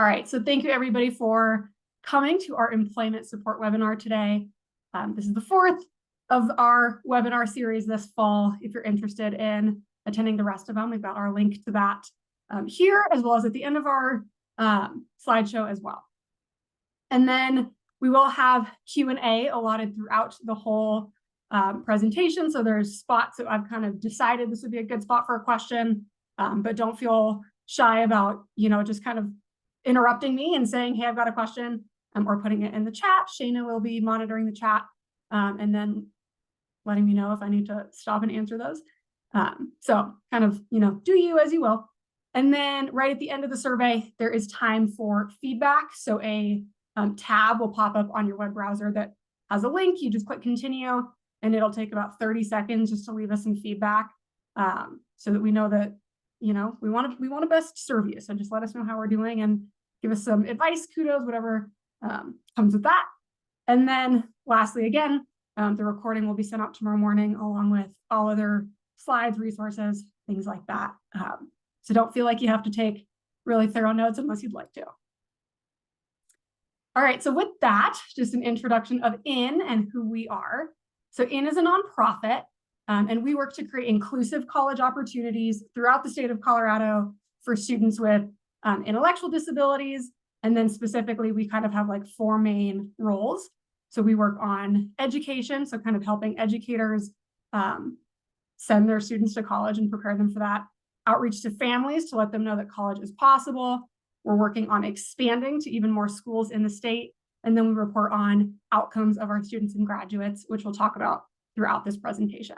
All right, so thank you everybody for coming to our employment support webinar today. This is the fourth of our webinar series this fall. If you're interested in attending the rest of them, we've got our link to that here, as well as at the end of our slideshow as well. And then we will have Q&A allotted throughout the whole presentation. So there's spots that I've kind of decided this would be a good spot for a question, but don't feel shy about, just kind of interrupting me and saying, hey, I've got a question, or putting it in the chat. Shayna will be monitoring the chat and then letting me know if I need to stop and answer those. So kind of, do you as you will. And then right at the end of the survey, there is time for feedback. So a tab will pop up on your web browser that has a link. You just click continue and it'll take about 30 seconds just to leave us some feedback so that we know that, we want to best serve you. So just let us know how we're doing and give us some advice, kudos, whatever comes with that. And then lastly, again, the recording will be sent out tomorrow morning along with all other slides, resources, things like that. So don't feel like you have to take really thorough notes unless you'd like to. All right, so with that, just an introduction of IN and who we are. So IN is a nonprofit, and we work to create inclusive college opportunities throughout the state of Colorado for students with intellectual disabilities. And then specifically, we kind of have like four main roles. So we work on education, so kind of helping educators send their students to college and prepare them for that. Outreach to families to let them know that college is possible. We're working on expanding to even more schools in the state. And then we report on outcomes of our students and graduates, which we'll talk about throughout this presentation.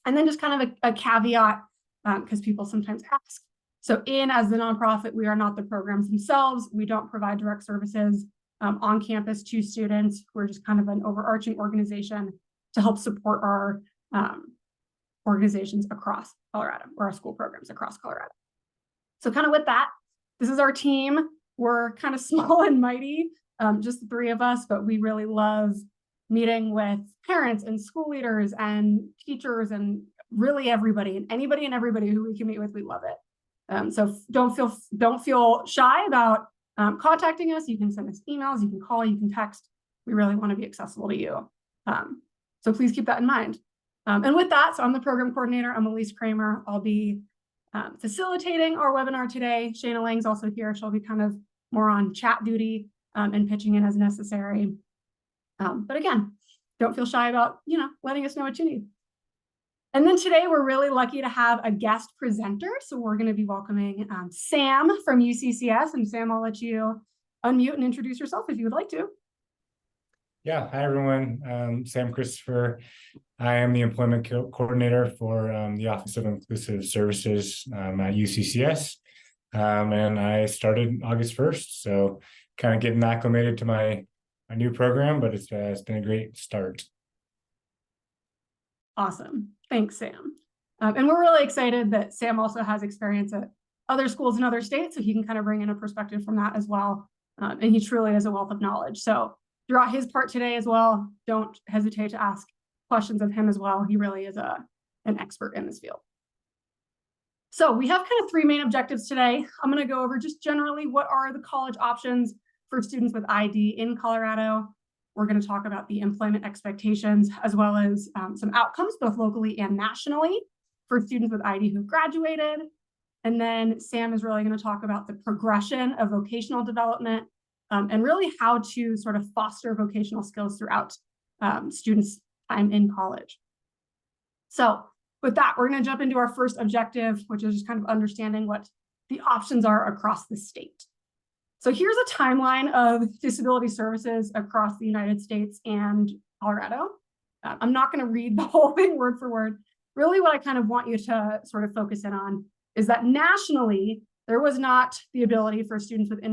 And then just kind of a caveat, because people sometimes ask. So IN, as the nonprofit, we are not the programs themselves. We don't provide direct services on campus to students. We're just kind of an overarching organization to help support our organizations across Colorado, or our school programs across Colorado. So kind of with that, this is our team. We're kind of small and mighty, just the three of us, but we really love meeting with parents and school leaders and teachers and really everybody and anybody and everybody who we can meet with. We love it. So don't feel shy about contacting us. You can send us emails, you can call, you can text. We really want to be accessible to you. So please keep that in mind. And with that, so I'm the program coordinator. I'm Elise Kramer. I'll be facilitating our webinar today. Shayna Lang's also here. She'll be kind of more on chat duty and pitching in as necessary. But again, don't feel shy about, letting us know what you need. And then today we're really lucky to have a guest presenter. So we're going to be welcoming Sam from UCCS. And Sam, I'll let you unmute and introduce yourself if you would like to. Yeah, hi everyone. Sam Christopher. I am the employment coordinator for the Office of Inclusive Services at UCCS. And I started August 1st. So kind of getting acclimated to my new program, but it's been a great start. Awesome. Thanks, Sam. And we're really excited that Sam also has experience at other schools in other states, so he can kind of bring in a perspective from that as well. And he truly is a wealth of knowledge. So throughout his part today as well, don't hesitate to ask questions of him as well. He really is an expert in this field. So we have kind of three main objectives today. I'm going to go over just generally what are the college options for students with ID in Colorado. We're going to talk about the employment expectations as well as some outcomes, both locally and nationally, for students with ID who graduated. And then Sam is really going to talk about the progression of vocational development and really how to sort of foster vocational skills throughout students' time in college. So with that, we're going to jump into our first objective, which is just kind of understanding what the options are across the state. So here's a timeline of disability services across the United States and Colorado. I'm not going to read the whole thing word for word. Really what I kind of want you to sort of focus in on is that nationally, there was not the ability for students with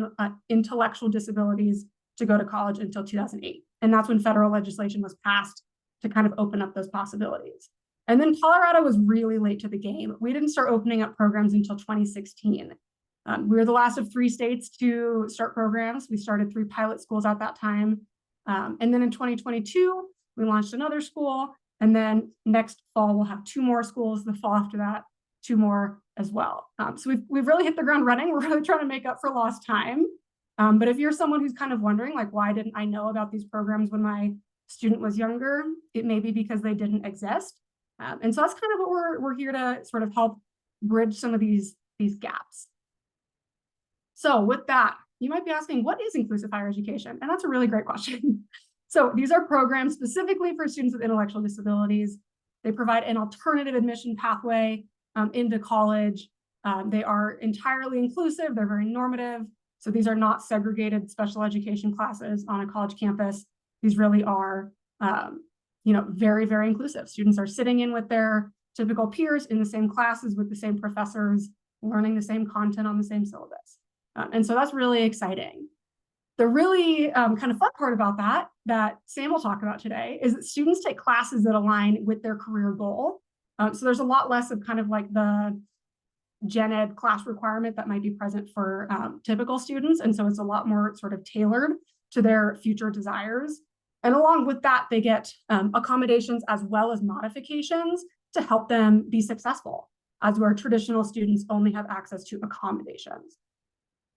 intellectual disabilities to go to college until 2008. And that's when federal legislation was passed to kind of open up those possibilities. And then Colorado was really late to the game. We didn't start opening up programs until 2016. We were the last of 3 states to start programs. We started 3 pilot schools at that time. And then in 2022, we launched another school. And then next fall, we'll have 2 more schools. The fall after that, 2 more as well. So we've really hit the ground running. We're really trying to make up for lost time. But if you're someone who's kind of wondering, like, why didn't I know about these programs when my student was younger? It may be because they didn't exist. And so that's kind of what we're here to sort of help bridge some of these gaps. So with that, you might be asking, what is inclusive higher education? And that's a really great question. So these are programs specifically for students with intellectual disabilities. They provide an alternative admission pathway into college. They are entirely inclusive. They're very normative. So these are not segregated special education classes on a college campus. These really are, very, very inclusive. Students are sitting in with their typical peers in the same classes with the same professors, learning the same content on the same syllabus. And so that's really exciting. The really kind of fun part about that Sam will talk about today is that students take classes that align with their career goal. So there's a lot less of kind of like the gen ed class requirement that might be present for typical students. And so it's a lot more sort of tailored to their future desires. And along with that, they get accommodations as well as modifications to help them be successful, as where traditional students only have access to accommodations.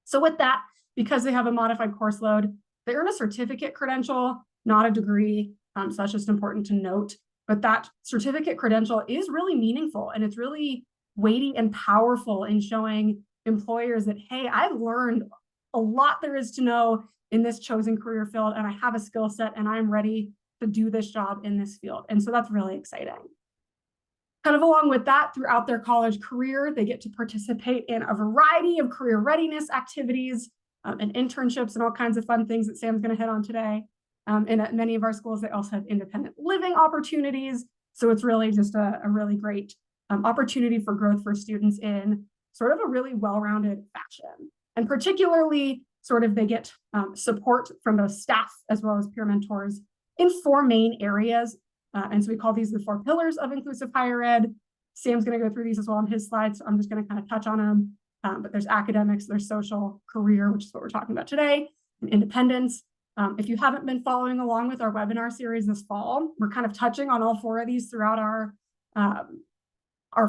So with that, because they have a modified course load, they earn a certificate credential, not a degree. So that's just important to note. But that certificate credential is really meaningful, and it's really weighty and powerful in showing employers that, hey, I've learned a lot there is to know in this chosen career field, and I have a skill set, and I'm ready to do this job in this field. And so that's really exciting. Kind of along with that, throughout their college career, they get to participate in a variety of career readiness activities and internships and all kinds of fun things that Sam's going to hit on today. And at many of our schools, they also have independent living opportunities. So it's really just a really great opportunity for growth for students in sort of a really well-rounded fashion. And particularly, sort of they get support from both staff as well as peer mentors in 4 main areas. And so we call these the 4 pillars of inclusive higher ed. Sam's going to go through these as well on his slides, so I'm just going to kind of touch on them. But there's academics, there's social, career, which is what we're talking about today, and independence. If you haven't been following along with our webinar series this fall, we're kind of touching on all 4 of these throughout our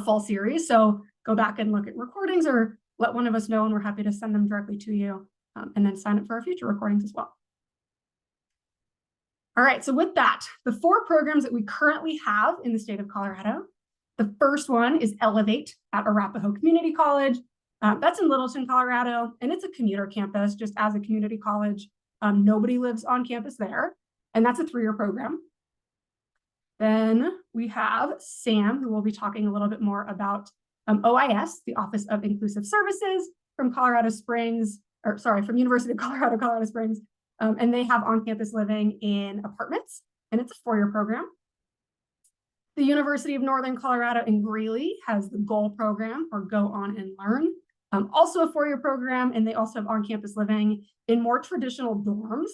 fall series. So go back and look at recordings or let one of us know, and we're happy to send them directly to you, and then sign up for our future recordings as well. All right, so with that, the 4 programs that we currently have in the state of Colorado, the first one is Elevate at Arapahoe Community College. That's in Littleton, Colorado, and it's a commuter campus, just as a community college. Nobody lives on campus there, and that's a 3-year program. Then we have Sam, who will be talking a little bit more about OIS, the Office of Inclusive Services from from University of Colorado, Colorado Springs. And they have on-campus living in apartments, and it's a 4-year program. The University of Northern Colorado in Greeley has the GOAL program, or Go On and Learn, also a 4-year program, and they also have on-campus living in more traditional dorms.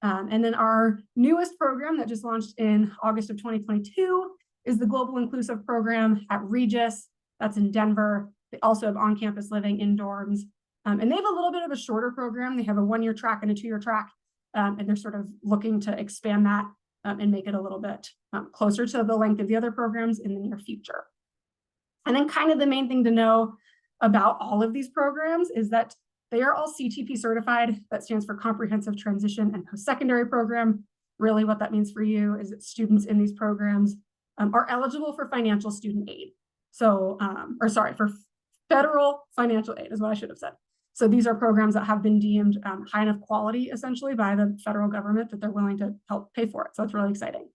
And then our newest program that just launched in August of 2022 is the Global Inclusive Program at Regis. That's in Denver. They also have on-campus living in dorms. And they have a little bit of a shorter program. They have a 1-year track and a 2-year track. And they're sort of looking to expand that and make it a little bit closer to the length of the other programs in the near future. And then kind of the main thing to know about all of these programs is that they are all CTP certified. That stands for Comprehensive Transition and Post-Secondary Program. Really what that means for you is that students in these programs are eligible for financial student aid. So, for federal financial aid is what I should have said. So these are programs that have been deemed high enough quality, essentially, by the federal government that they're willing to help pay for it. So it's really exciting.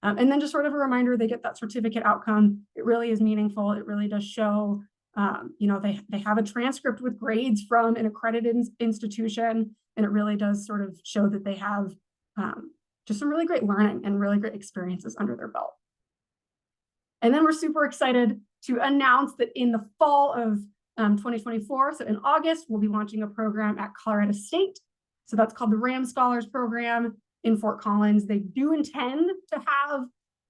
And then just sort of a reminder, they get that certificate outcome. It really is meaningful. It really does show, they have a transcript with grades from an accredited institution, and it really does sort of show that they have just some really great learning and really great experiences under their belt. And then we're super excited to announce that in the fall of 2024, so in August, we'll be launching a program at Colorado State. So that's called the RAM Scholars Program in Fort Collins. They do intend to have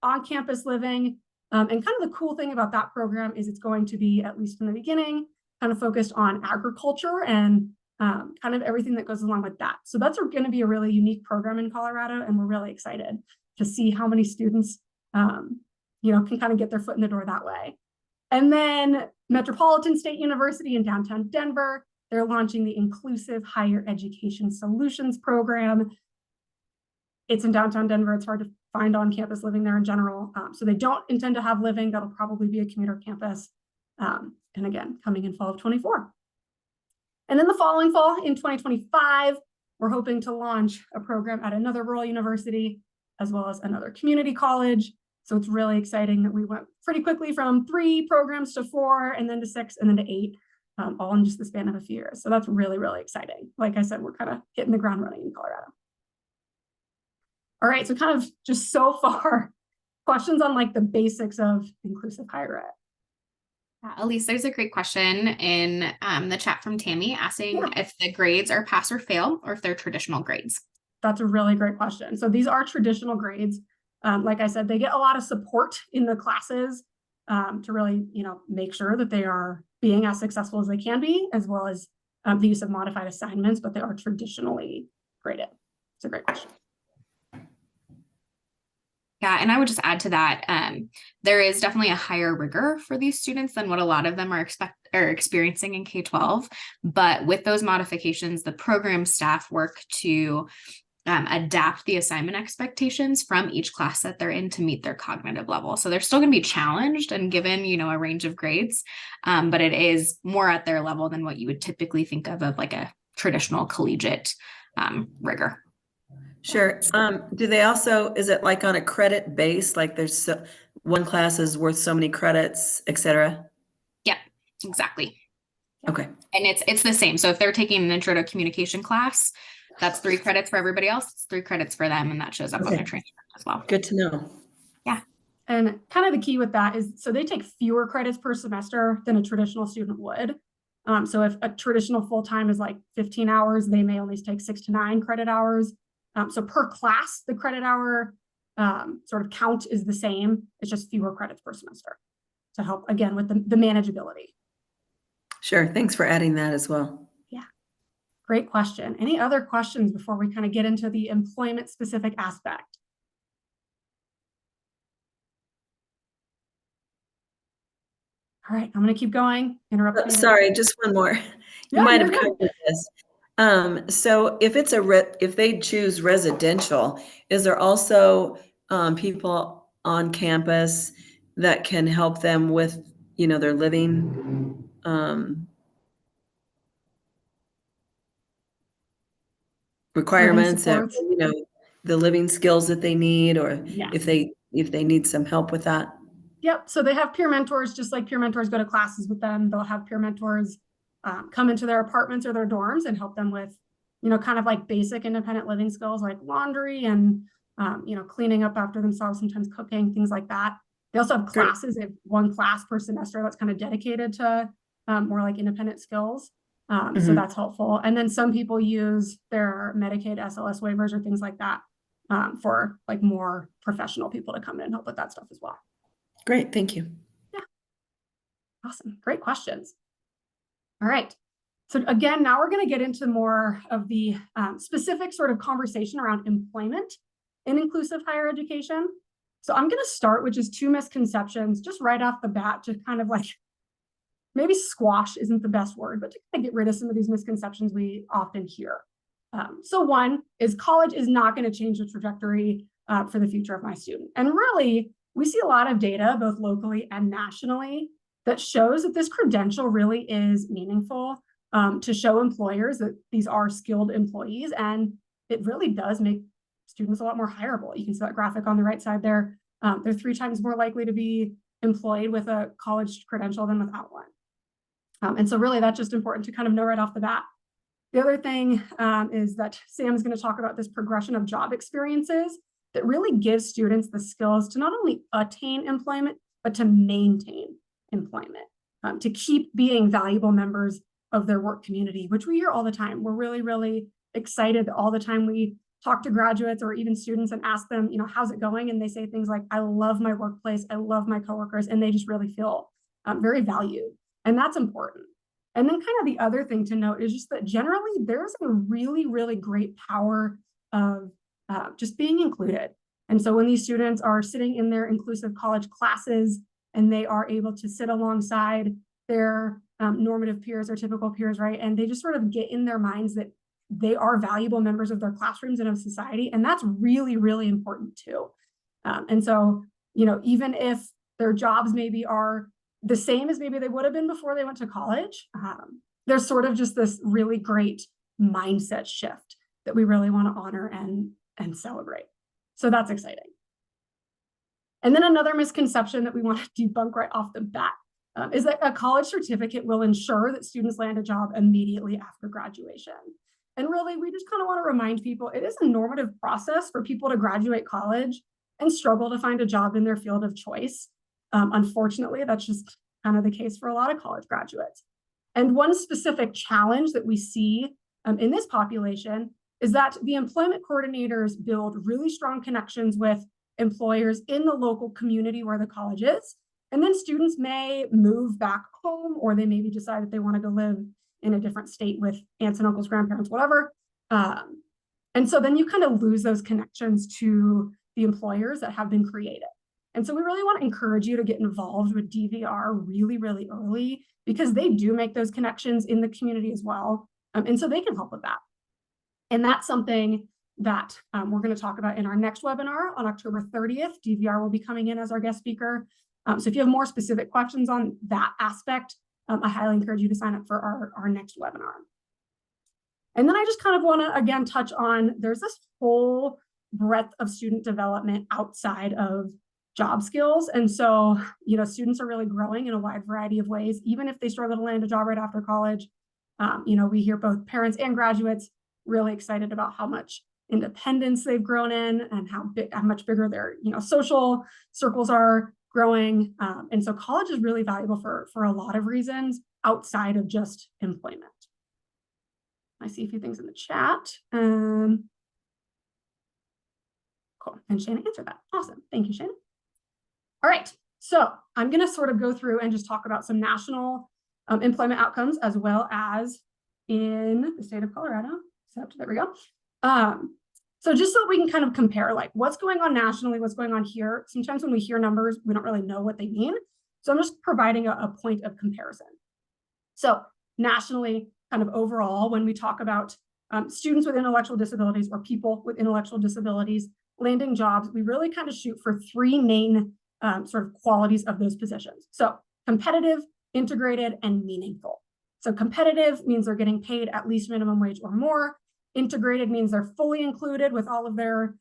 on-campus living. And kind of the cool thing about that program is it's going to be, at least in the beginning, kind of focused on agriculture and kind of everything that goes along with that. So that's going to be a really unique program in Colorado, and we're really excited to see how many students can kind of get their foot in the door that way. And then Metropolitan State University in downtown Denver, they're launching the Inclusive Higher Education Solutions Program. It's in downtown Denver. It's hard to find on-campus living there in general. So they don't intend to have living. That'll probably be a commuter campus. And again, coming in fall of 24. And then the following fall in 2025, we're hoping to launch a program at another rural university, as well as another community college. So it's really exciting that we went pretty quickly from 3 programs to 4, and then to 6, and then to 8, all in just the span of a few years. So that's really, really exciting. Like I said, we're kind of hitting the ground running in Colorado. All right, so kind of just so far, questions on like the basics of inclusive higher ed. Elise, there's a great question in the chat from Tammy asking if the grades are pass or fail, or if they're traditional grades. That's a really great question. So these are traditional grades. Like I said, they get a lot of support in the classes to really, make sure that they are being as successful as they can be, as well as the use of modified assignments, but they are traditionally graded. It's a great question. Yeah, and I would just add to that, there is definitely a higher rigor for these students than what a lot of them are experiencing in K-12. But with those modifications, the program staff work to adapt the assignment expectations from each class that they're in to meet their cognitive level. So they're still going to be challenged and given, a range of grades, but it is more at their level than what you would typically think of like a traditional collegiate rigor. Sure. Do they also, is it like on a credit base? Like there's one class is worth so many credits, et cetera? Yeah, exactly. Okay. And it's the same. So if they're taking an intro to communication class, that's 3 credits for everybody else. It's 3 credits for them. And that shows up on their transcript as well. Good to know. Yeah. And kind of the key with that is, so they take fewer credits per semester than a traditional student would. So if a traditional full-time is like 15 hours, they may only take 6 to 9 credit hours. So per class, the credit hour sort of count is the same. It's just fewer credits per semester to help, again, with the manageability. Sure. Thanks for adding that as well. Yeah. Great question. Any other questions before we kind of get into the employment specific aspect? All right, I'm going to keep going. Interrupt me. Sorry, just one more. You might have covered this. So if it's if they choose residential, is there also people on campus that can help them with, their living requirements, or, the living skills that they need, or if they need some help with that? Yep. So they have peer mentors, just like peer mentors go to classes with them. They'll have peer mentors come into their apartments or their dorms and help them with, kind of like basic independent living skills like laundry and, cleaning up after themselves, sometimes cooking, things like that. They also have classes. They have 1 class per semester that's kind of dedicated to more like independent skills. So that's helpful. And then some people use their Medicaid SLS waivers or things like that for like more professional people to come in and help with that stuff as well. Great. Thank you. Yeah. Awesome. Great questions. All right. So again, now we're going to get into more of the specific sort of conversation around employment in inclusive higher education. So I'm going to start with just 2 misconceptions just right off the bat to kind of like, maybe squash isn't the best word, but to kind of get rid of some of these misconceptions we often hear. So one is college is not going to change the trajectory for the future of my student. And really, we see a lot of data, both locally and nationally, that shows that this credential really is meaningful to show employers that these are skilled employees, and it really does make students a lot more hireable. You can see that graphic on the right side there. They're 3 times more likely to be employed with a college credential than without one. And so really that's just important to kind of know right off the bat. The other thing is that Sam is going to talk about this progression of job experiences that really gives students the skills to not only attain employment, but to maintain employment, to keep being valuable members of their work community, which we hear all the time. We're really, really excited all the time we talk to graduates or even students and ask them, how's it going? And they say things like, I love my workplace, I love my coworkers, and they just really feel very valued. And that's important. And then kind of the other thing to note is just that generally there's a really, really great power of just being included. And so when these students are sitting in their inclusive college classes and they are able to sit alongside their normative peers or typical peers, right? And they just sort of get in their minds that they are valuable members of their classrooms and of society. And that's really, really important too. And so, you know, even if their jobs maybe are the same as maybe they would have been before they went to college, there's sort of just this really great mindset shift that we really want to honor and celebrate. So that's exciting. And then another misconception that we want to debunk right off the bat is that a college certificate will ensure that students land a job immediately after graduation. And really, we just kind of want to remind people it is a normative process for people to graduate college and struggle to find a job in their field of choice. Unfortunately, that's just kind of the case for a lot of college graduates. And one specific challenge that we see in this population is that the employment coordinators build really strong connections with employers in the local community where the college is. And then students may move back home, or they maybe decide that they want to go live in a different state with aunts and uncles, grandparents, whatever. And so then you kind of lose those connections to the employers that have been created. And so we really want to encourage you to get involved with DVR really, really early, because they do make those connections in the community as well. And so they can help with that. And that's something that we're going to talk about in our next webinar on October 30th. DVR will be coming in as our guest speaker. So if you have more specific questions on that aspect, I highly encourage you to sign up for our next webinar. And then I just kind of want to, again, touch on, there's this whole breadth of student development outside of job skills. And so, you know, students are really growing in a wide variety of ways, even if they struggle to land a job right after college. You know, we hear both parents and graduates really excited about how much independence they've grown in and how much bigger their, you know, social circles are growing. And so college is really valuable for a lot of reasons outside of just employment. I see a few things in the chat. Cool. And Shana answered that. Awesome. Thank you, Shana. All right. So I'm going to sort of go through and just talk about some national employment outcomes, as well as in the state of Colorado. So there we go. So just so we can kind of compare, like, what's going on nationally, what's going on here. Sometimes when we hear numbers, we don't really know what they mean. So I'm just providing a point of comparison. So nationally, kind of overall, when we talk about students with intellectual disabilities or people with intellectual disabilities landing jobs, we really kind of shoot for three main sort of qualities of those positions. So competitive, integrated, and meaningful. So competitive means they're getting paid at least minimum wage or more. Integrated means they're fully included with all of their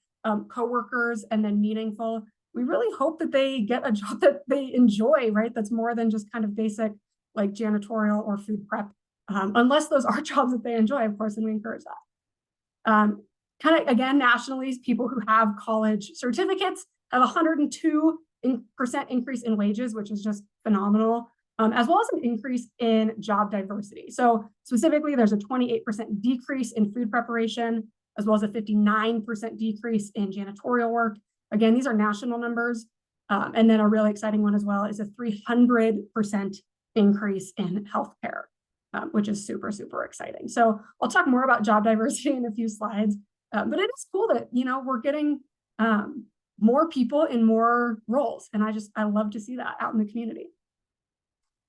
coworkers. And then meaningful, we really hope that they get a job that they enjoy, right? That's more than just kind of basic like janitorial or food prep, unless those are jobs that they enjoy, of course, and we encourage that. Kind of, again, nationally, people who have college certificates have 102% increase in wages, which is just phenomenal, as well as an increase in job diversity. So specifically, there's a 28% decrease in food preparation, as well as a 59% decrease in janitorial work. Again, these are national numbers. And then a really exciting one as well is a 300% increase in healthcare, which is super, super exciting. So I'll talk more about job diversity in a few slides, but it is cool that, you know, we're getting more people in more roles. And I love to see that out in the community.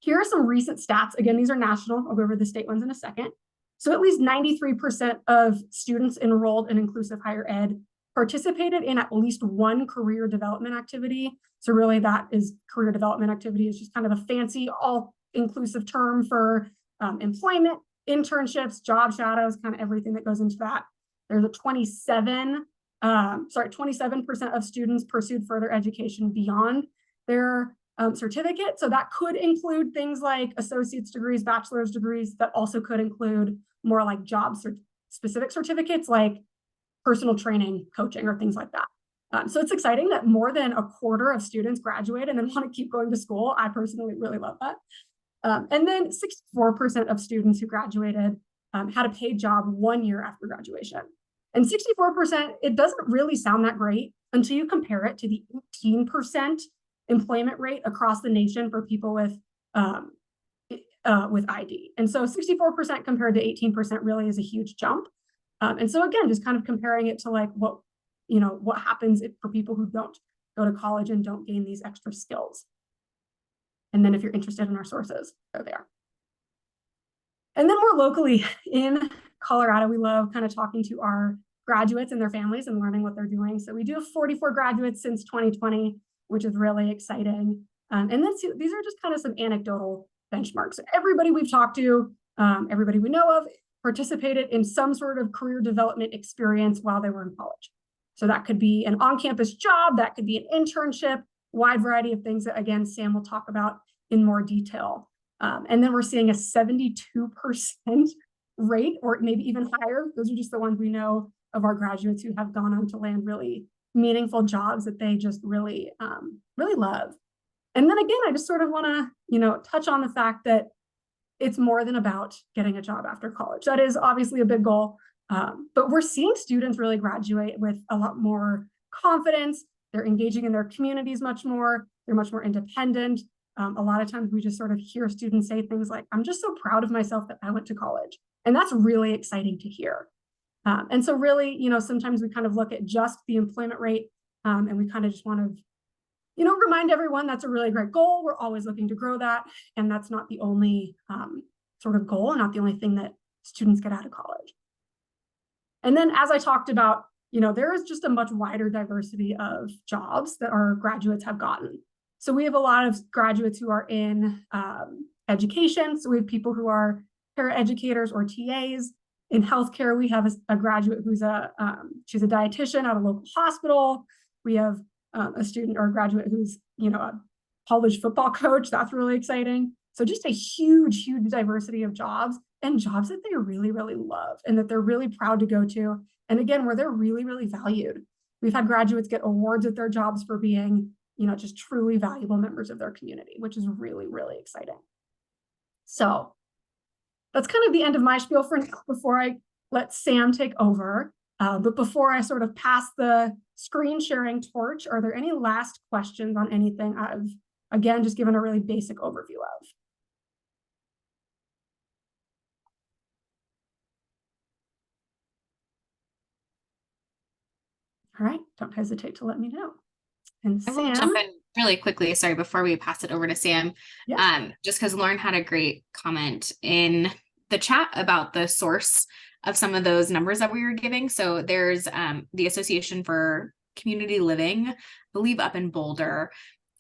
Here are some recent stats. Again, these are national. I'll go over the state ones in a second. So at least 93% of students enrolled in inclusive higher ed participated in at least one career development activity. So really that is career development activity is just kind of a fancy all-inclusive term for employment, internships, job shadows, kind of everything that goes into that. There's a 27% of students pursued further education beyond their certificate. So that could include things like associate's degrees, bachelor's degrees, that also could include more like job specific certificates like personal training, coaching, or things like that. So it's exciting that more than a quarter of students graduate and then want to keep going to school. I personally really love that. And then 64% of students who graduated had a paid job 1 year after graduation. And 64%, it doesn't really sound that great until you compare it to the 18% employment rate across the nation for people with ID. And so 64% compared to 18% really is a huge jump. And so again, just kind of comparing it to like what happens for people who don't go to college and don't gain these extra skills. And then if you're interested in our sources, they're there. And then more locally in Colorado, we love kind of talking to our graduates and their families and learning what they're doing. So we do have 44 graduates since 2020, which is really exciting. And then these are just kind of some anecdotal benchmarks. So everybody we've talked to, everybody we know of, participated in some sort of career development experience while they were in college. So that could be an on-campus job, that could be an internship, wide variety of things that, again, Sam will talk about in more detail. And then we're seeing a 72% rate, or maybe even higher. Those are just the ones we know of our graduates who have gone on to land really meaningful jobs that they just really, really love. And then again, I just sort of want to, touch on the fact that it's more than about getting a job after college. That is obviously a big goal, but we're seeing students really graduate with a lot more confidence. They're engaging in their communities much more. They're much more independent. A lot of times we just sort of hear students say things like, I'm just so proud of myself that I went to college. And that's really exciting to hear. And so really, sometimes we kind of look at just the employment rate, and we kind of just want to, remind everyone that's a really great goal. We're always looking to grow that. And that's not the only sort of goal, and not the only thing that students get out of college. And then as I talked about, there is just a much wider diversity of jobs that our graduates have gotten. So we have a lot of graduates who are in education. So we have people who are paraeducators or TAs. In healthcare, we have a graduate who's she's a dietitian at a local hospital. We have a student or a graduate who's, a college football coach. That's really exciting. So just a huge, huge diversity of jobs, and jobs that they really, really love and that they're really proud to go to. And again, where they're really, really valued. We've had graduates get awards at their jobs for being, just truly valuable members of their community, which is really, really exciting. So that's kind of the end of my spiel for now before I let Sam take over. But before I sort of pass the screen sharing torch, are there any last questions on anything I've, again, just given a really basic overview of? All right, don't hesitate to let me know. And I will Sam, jump in really quickly, sorry, before we pass it over to Sam. yeah. Just because Lauren had a great comment in the chat about the source of some of those numbers that we were giving. So there's the Association for Community Living, I believe up in Boulder,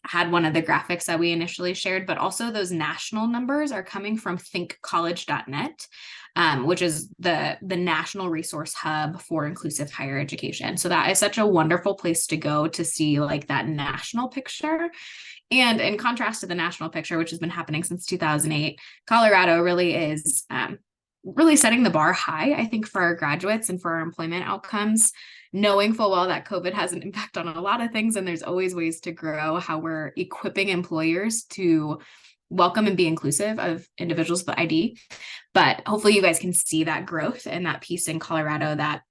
had one of the graphics that we initially shared, but also those national numbers are coming from thinkcollege.net, which is the national resource hub for inclusive higher education. So that is such a wonderful place to go to see like that national picture. And in contrast to the national picture, which has been happening since 2008, Colorado really is really setting the bar high, I think, for our graduates and for our employment outcomes, knowing full well that COVID has an impact on a lot of things, and there's always ways to grow, how we're equipping employers to welcome and be inclusive of individuals with ID. But hopefully you guys can see that growth and that piece in Colorado that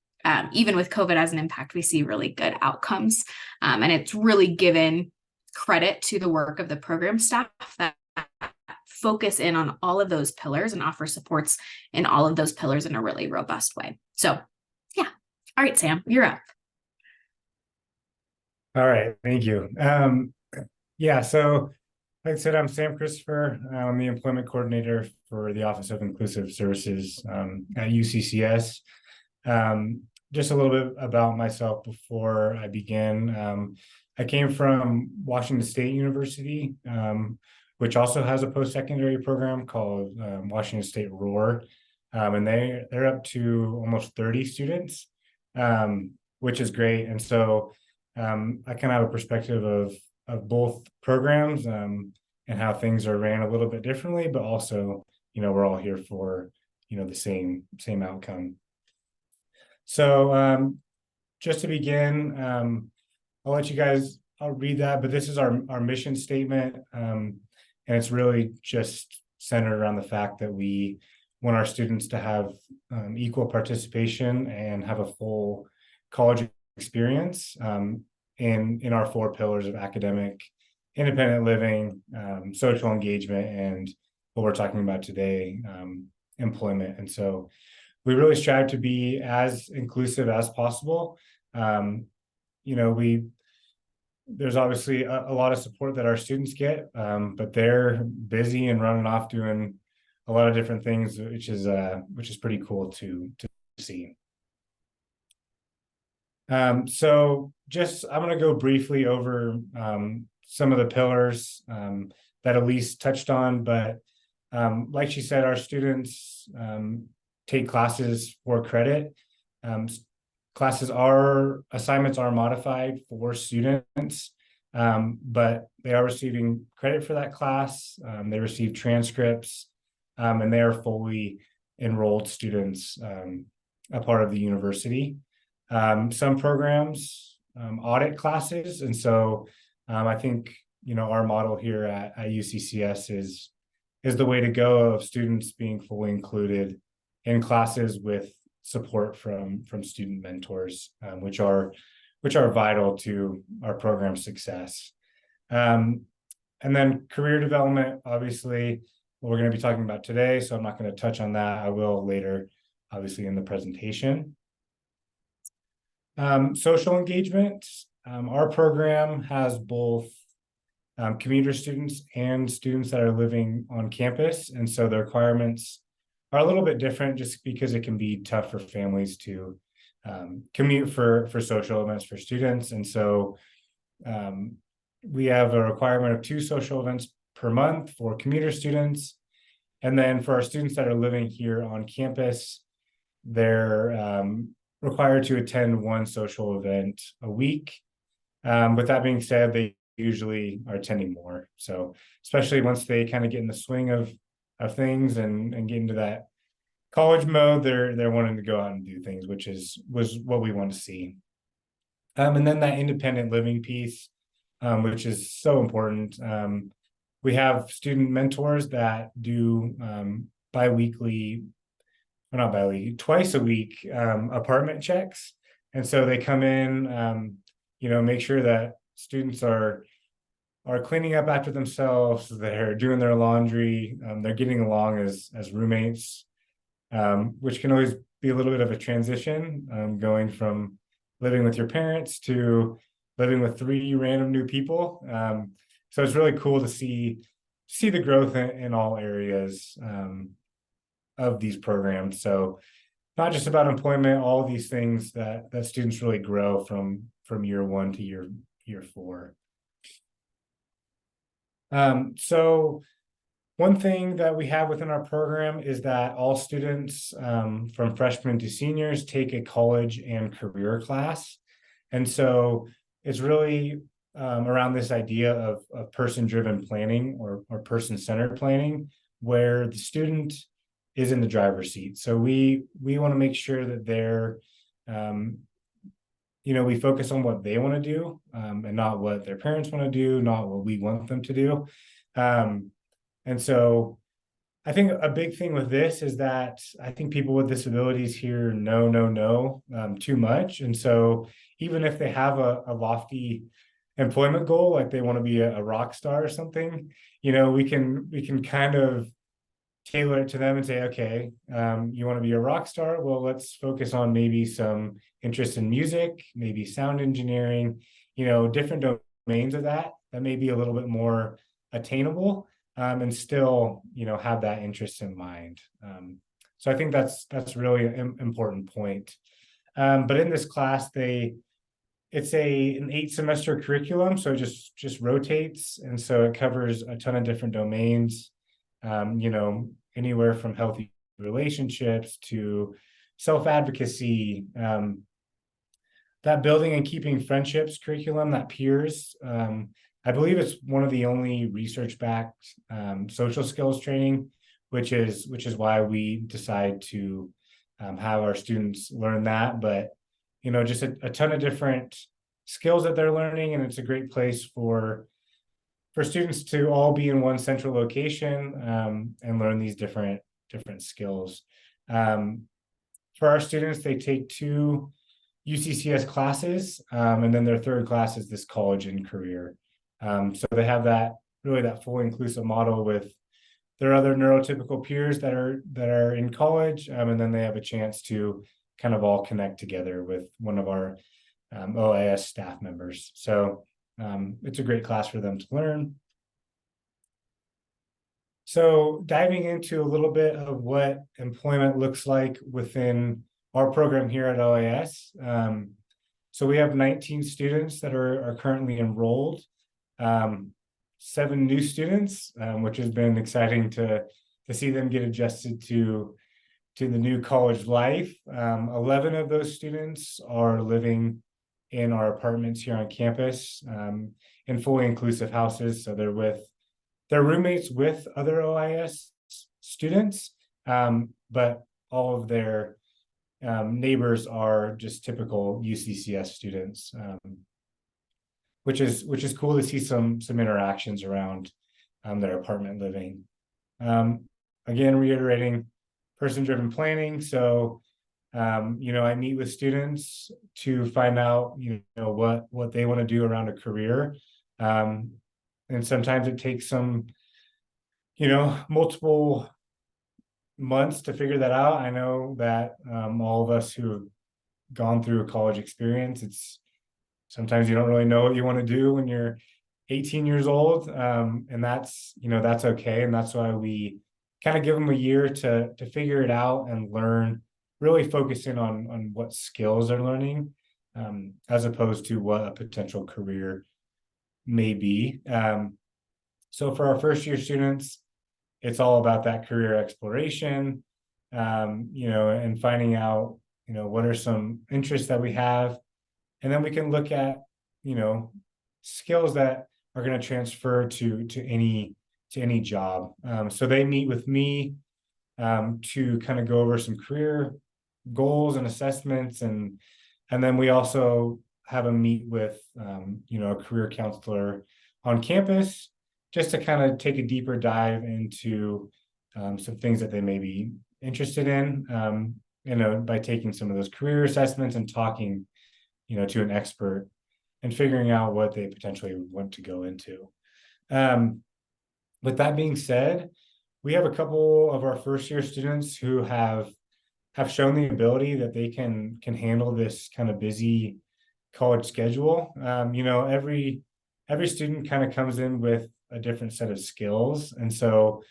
even with COVID as an impact, we see really good outcomes. And it's really given credit to the work of the program staff that focus in on all of those pillars and offer supports in all of those pillars in a really robust way. So yeah. All right, Sam, you're up. All right, thank you. Yeah, so like I said, I'm Sam Christopher. I'm the employment coordinator for the Office of Inclusive Services at UCCS. Just a little bit about myself before I begin. I came from Washington State University, which also has a post-secondary program called Washington State ROAR, and they're up to almost 30 students, which is great. And so I kind of have a perspective of both programs and how things are ran a little bit differently, but also, we're all here for, the same outcome. So just to begin, I'll let you guys, I'll read that, but this is our mission statement. And it's really just centered around the fact that we want our students to have equal participation and have a full college experience in our 4 pillars of academic, independent living, social engagement, and what we're talking about today, employment. And so we really strive to be as inclusive as possible. There's obviously a lot of support that our students get, but they're busy and running off doing a lot of different things, which is pretty cool to see. So just I'm going to go briefly over some of the pillars that Elise touched on, but like she said, our students take classes for credit. Assignments are modified for students, but they are receiving credit for that class. They receive transcripts, and they are fully enrolled students, a part of the university. Some programs audit classes, and so I think our model here at UCCS is the way to go, of students being fully included in classes with support from student mentors, which are vital to our program success. And then career development, obviously, what we're going to be talking about today, so I'm not going to touch on that. I will later, obviously, in the presentation. Social engagement. Our program has both commuter students and students that are living on campus, and so the requirements are a little bit different, just because it can be tough for families to commute for social events for students. And so we have a requirement of 2 social events per month for commuter students, and then for our students that are living here on campus, they're required to attend 1 social event a week. With that being said, they usually are attending more. So especially once they kind of get in the swing of things and get into that college mode, they're wanting to go out and do things, which was what we want to see. And then that independent living piece, which is so important. We have student mentors that do twice a week apartment checks. And so they come in, make sure that students are cleaning up after themselves, they're doing their laundry, they're getting along as roommates, which can always be a little bit of a transition, going from living with your parents to living with 3 random new people. So it's really cool to see the growth in all areas of these programs. So not just about employment, all these things that students really grow from year 1 to year 4. So one thing that we have within our program is that all students from freshmen to seniors take a college and career class. And so it's really around this idea of person-driven planning or person-centered planning, where the student is in the driver's seat. So we want to make sure that they're, we focus on what they want to do, and not what their parents want to do, not what we want them to do. And so I think a big thing with this is that I think people with disabilities hear no too much. And so even if they have a lofty employment goal, like they want to be a rock star or something, we can kind of tailor it to them and say, okay, you want to be a rock star? Well, let's focus on maybe some interest in music, maybe sound engineering, different domains of that may be a little bit more attainable, and still, have that interest in mind. So I think that's really an important point. But in this class, it's an 8-semester curriculum, so it just rotates, and so it covers a ton of different domains. Anywhere from healthy relationships to self-advocacy, that building and keeping friendships curriculum, that peers. I believe it's one of the only research-backed social skills training, which is why we decide to have our students learn that. But just a ton of different skills that they're learning, and it's a great place for students to all be in one central location, and learn these different skills. For our students, they take 2 UCCS classes, and then their 3rd class is this college and career. So they have that fully inclusive model with their other neurotypical peers that are in college, and then they have a chance to kind of all connect together with one of our OIS staff members. So it's a great class for them to learn. So diving into a little bit of what employment looks like within our program here at OAS. So we have 19 students that are currently enrolled, 7 new students, which has been exciting to see them get adjusted to the new college life. 11 of those students are living in our apartments here on campus, in fully inclusive houses. So they're roommates with other OIS students, but all of their neighbors are just typical UCCS students, which is cool to see some interactions around their apartment living. Again, reiterating person-driven planning. So, I meet with students to find out, what they want to do around a career. And sometimes it takes some, multiple months to figure that out. I know that all of us who have gone through a college experience, it's sometimes you don't really know what you want to do when you're 18 years old. And that's okay. And that's why we kind of give them a year to figure it out and learn, really focusing on what skills they're learning, as opposed to what a potential career may be. So for our first year students, it's all about that career exploration, and finding out, what are some interests that we have. And then we can look at, skills that are going to transfer to any job. So they meet with me to kind of go over some career goals and assessments, and then we also have a meet with a career counselor on campus, just to kind of take a deeper dive into some things that they may be interested in, by taking some of those career assessments and talking, to an expert and figuring out what they potentially want to go into. With that being said, we have a couple of our first year students who have shown the ability that they can handle this kind of busy college schedule. Every student kind of comes in with a different set of skills. And so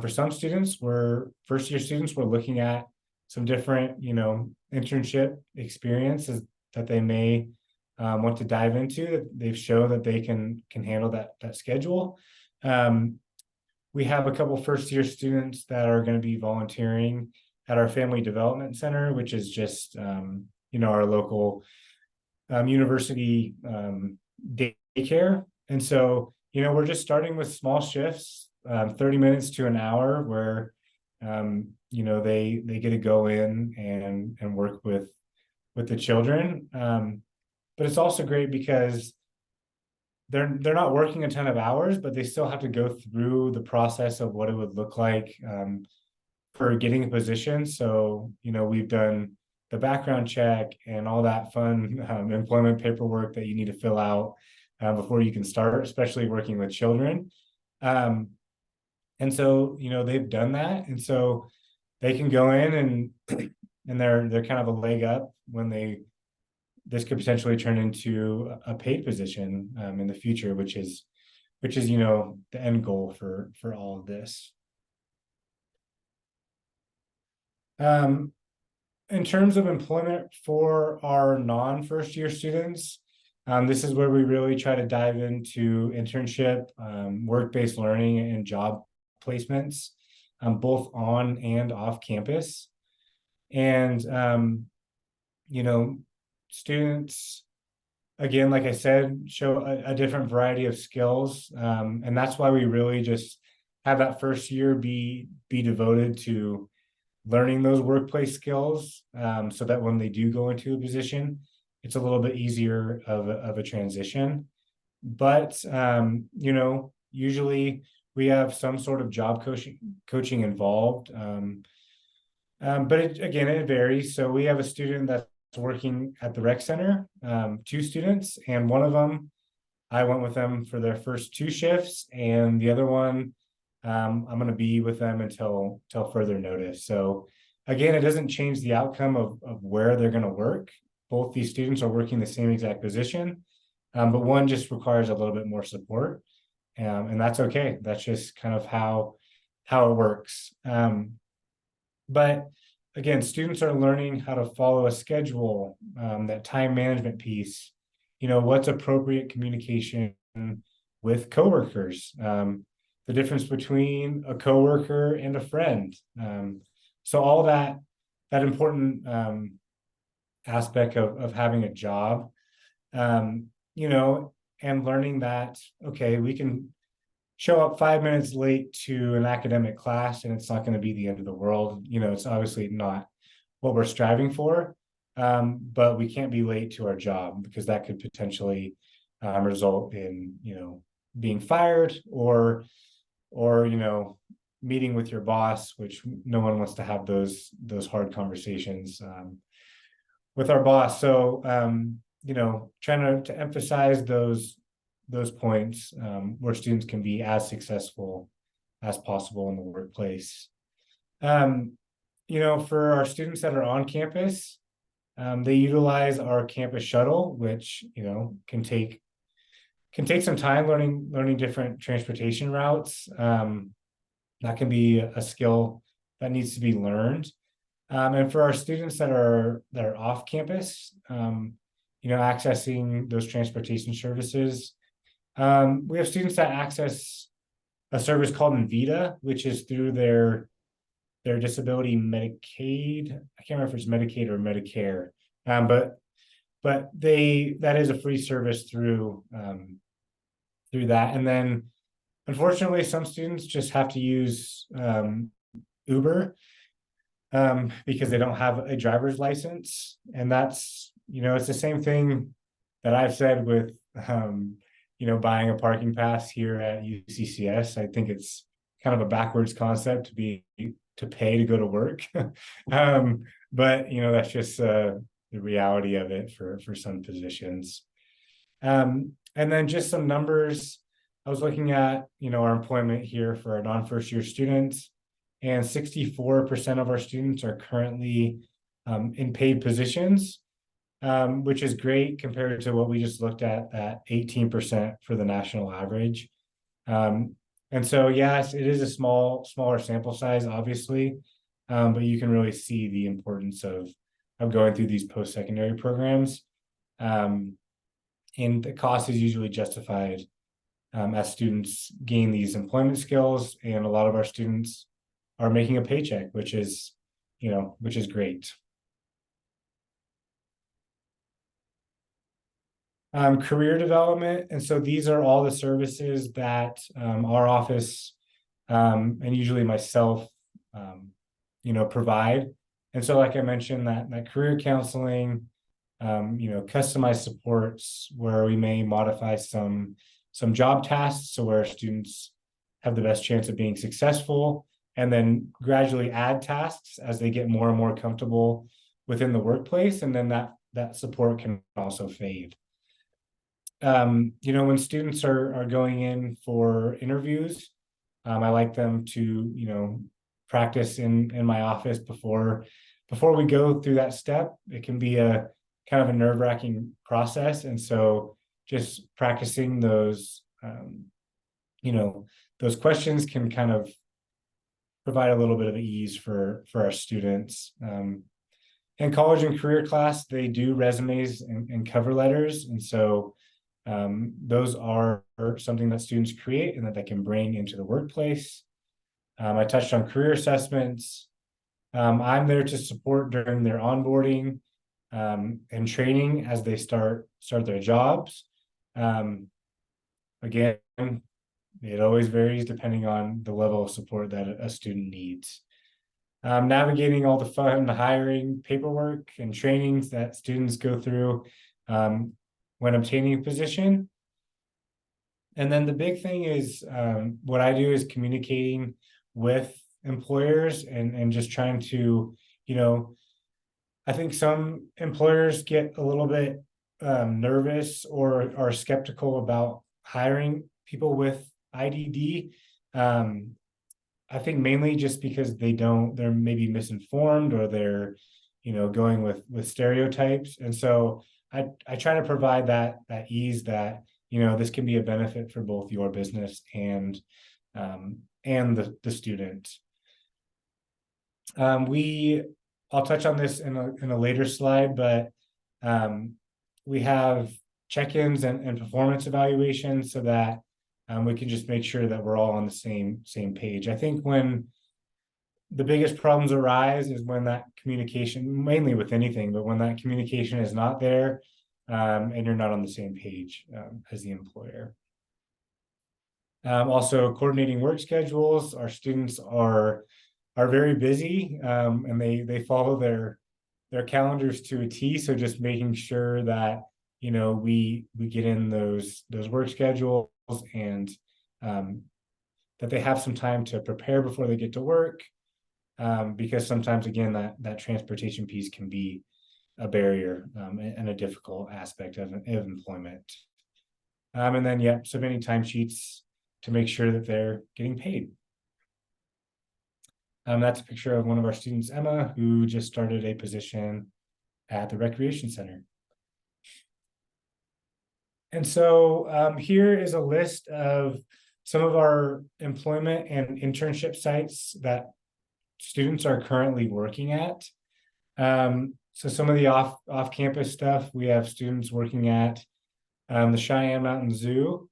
for some students, first year students, we're looking at some different, internship experiences that they may want to dive into, that they've shown that they can handle that schedule. We have a couple first year students that are going to be volunteering at our Family Development Center, which is just, our local university daycare. And so, we're just starting with small shifts, 30 minutes to an hour, where, they get to go in and work with the children. But it's also great because they're not working a ton of hours, but they still have to go through the process of what it would look like for getting a position. So, we've done the background check and all that fun employment paperwork that you need to fill out before you can start, especially working with children. And so, they've done that. And so they can go in and they're kind of a leg up when this could potentially turn into a paid position in the future, which is, the end goal for all of this. In terms of employment for our non-first year students, this is where we really try to dive into internship, work-based learning, and job placements, both on and off campus. And, students, again, like I said, show a different variety of skills. And that's why we really just have that first year be devoted to learning those workplace skills, so that when they do go into a position, it's a little bit easier of a transition. But, usually we have some sort of job coaching involved. But it varies. So we have a student that's working at the rec center, 2 students, and one of them, I went with them for their first 2 shifts, and the other one, I'm going to be with them until further notice. So again, it doesn't change the outcome of where they're going to work. Both these students are working the same exact position, but one just requires a little bit more support. And that's okay. That's just kind of how how it works. But again, students are learning how to follow a schedule, that time management piece, what's appropriate communication with coworkers, the difference between a coworker and a friend. So all that important aspect of having a job, and learning that, okay, we can show up 5 minutes late to an academic class and it's not going to be the end of the world. It's obviously not what we're striving for, but we can't be late to our job because that could potentially result in, being fired or meeting with your boss, which no one wants to have those hard conversations with our boss. So, trying to emphasize those points where students can be as successful as possible in the workplace. For our students that are on campus, they utilize our campus shuttle, which can take some time learning different transportation routes. That can be a skill that needs to be learned. And for our students that are off campus, accessing those transportation services, we have students that access a service called Invita, which is through their disability Medicaid. I can't remember if it's Medicaid or Medicare, but that is a free service through that. And then unfortunately, some students just have to use Uber because they don't have a driver's license. And that's, it's the same thing that I've said with buying a parking pass here at UCCS. I think it's kind of a backwards concept to pay to go to work. But that's just the reality of it for some positions. And then just some numbers. I was looking at our employment here for our non-first year students, and 64% of our students are currently in paid positions, which is great compared to what we just looked at 18% for the national average. And so, yes, it is a smaller sample size, obviously, but you can really see the importance of going through these post-secondary programs. And the cost is usually justified as students gain these employment skills, and a lot of our students are making a paycheck, which is great. Career development. And so these are all the services that our office and usually myself, provide. And so, like I mentioned, that career counseling, customized supports where we may modify some job tasks so where students have the best chance of being successful, and then gradually add tasks as they get more and more comfortable within the workplace. And then that support can also fade. When students are going in for interviews, I like them to, practice in my office before we go through that step. It can be a kind of a nerve-wracking process. And so just practicing those, those questions can kind of provide a little bit of ease for our students. In college and career class, they do resumes and cover letters. And so those are something that students create and that they can bring into the workplace. I touched on career assessments. I'm there to support during their onboarding and training as they start their jobs. Again, it always varies depending on the level of support that a student needs. Navigating all the fun hiring paperwork and trainings that students go through when obtaining a position. And then the big thing is what I do is communicating with employers and just trying to, I think some employers get a little bit nervous or are skeptical about hiring people with IDD. I think mainly just because they're maybe misinformed or they're, going with stereotypes. And so I try to provide that ease that, this can be a benefit for both your business and and the student. I'll touch on this in a later slide, but we have check-ins and performance evaluations so that we can just make sure that we're all on the same page. I think when the biggest problems arise is when that communication, mainly with anything, but when that communication is not there, and you're not on the same page as the employer. Also, coordinating work schedules. Our students are very busy, and they follow their calendars to a T. So just making sure that we get in those work schedules, and that they have some time to prepare before they get to work, because sometimes, again, that transportation piece can be a barrier and a difficult aspect of employment. And then, submitting timesheets to make sure that they're getting paid. That's a picture of one of our students, Emma, who just started a position at the Recreation Center. And so here is a list of some of our employment and internship sites that students are currently working at. So some of the off-campus stuff, we have students working at the Cheyenne Mountain Zoo,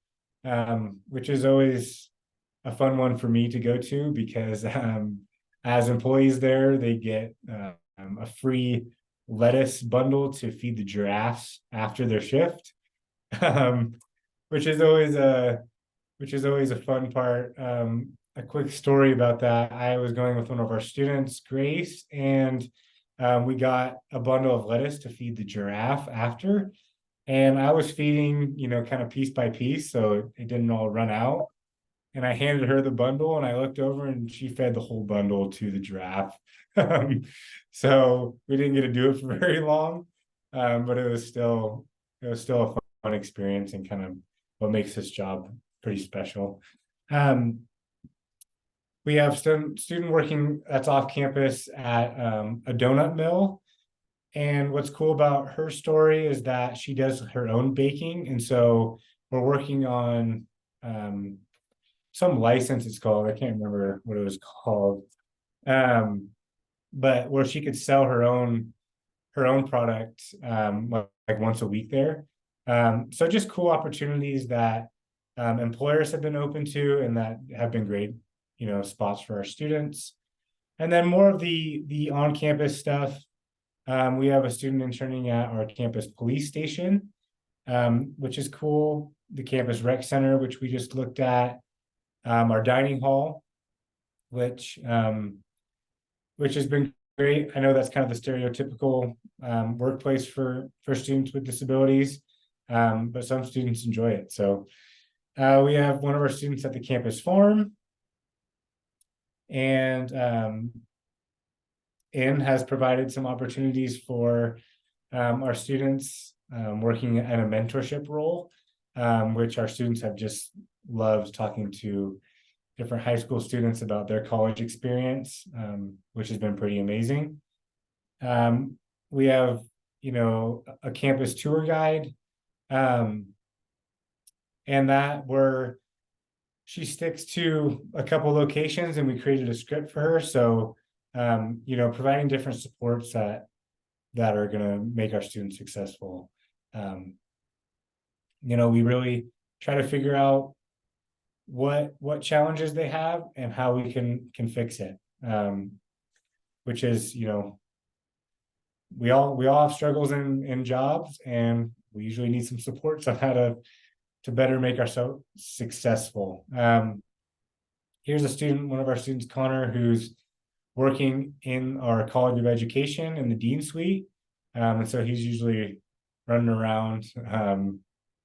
which is always a fun one for me to go to, because as employees there, they get a free lettuce bundle to feed the giraffes after their shift, which is always a fun part. A quick story about that: I was going with one of our students, Grace, and we got a bundle of lettuce to feed the giraffe after, and I was feeding, kind of piece by piece, so it didn't all run out. And I handed her the bundle, and I looked over, and she fed the whole bundle to the giraffe. So we didn't get to do it for very long, but it was still a fun experience, and kind of what makes this job pretty special. We have student working that's off campus at a donut mill. And what's cool about her story is that she does her own baking. And so we're working on some license, it's called. I can't remember what it was called. But where she could sell her own product like once a week there. So just cool opportunities that employers have been open to, and that have been great, spots for our students. And then more of the on-campus stuff. We have a student interning at our campus police station, which is cool. The campus rec center, which we just looked at, our dining hall, which has been great. I know that's kind of the stereotypical workplace for students with disabilities, but some students enjoy it. So we have one of our students at the campus farm, and IN has provided some opportunities for our students working in a mentorship role, which our students have just loved, talking to different high school students about their college experience, which has been pretty amazing. We have, a campus tour guide, and that where she sticks to a couple locations, and we created a script for her. So, providing different supports that are going to make our students successful. We really try to figure out what challenges they have and how we can fix it. Which is, we all have struggles in jobs, and we usually need some supports on how to better make ourselves successful. Here's a student, one of our students, Connor, who's working in our College of Education in the Dean Suite. And so he's usually running around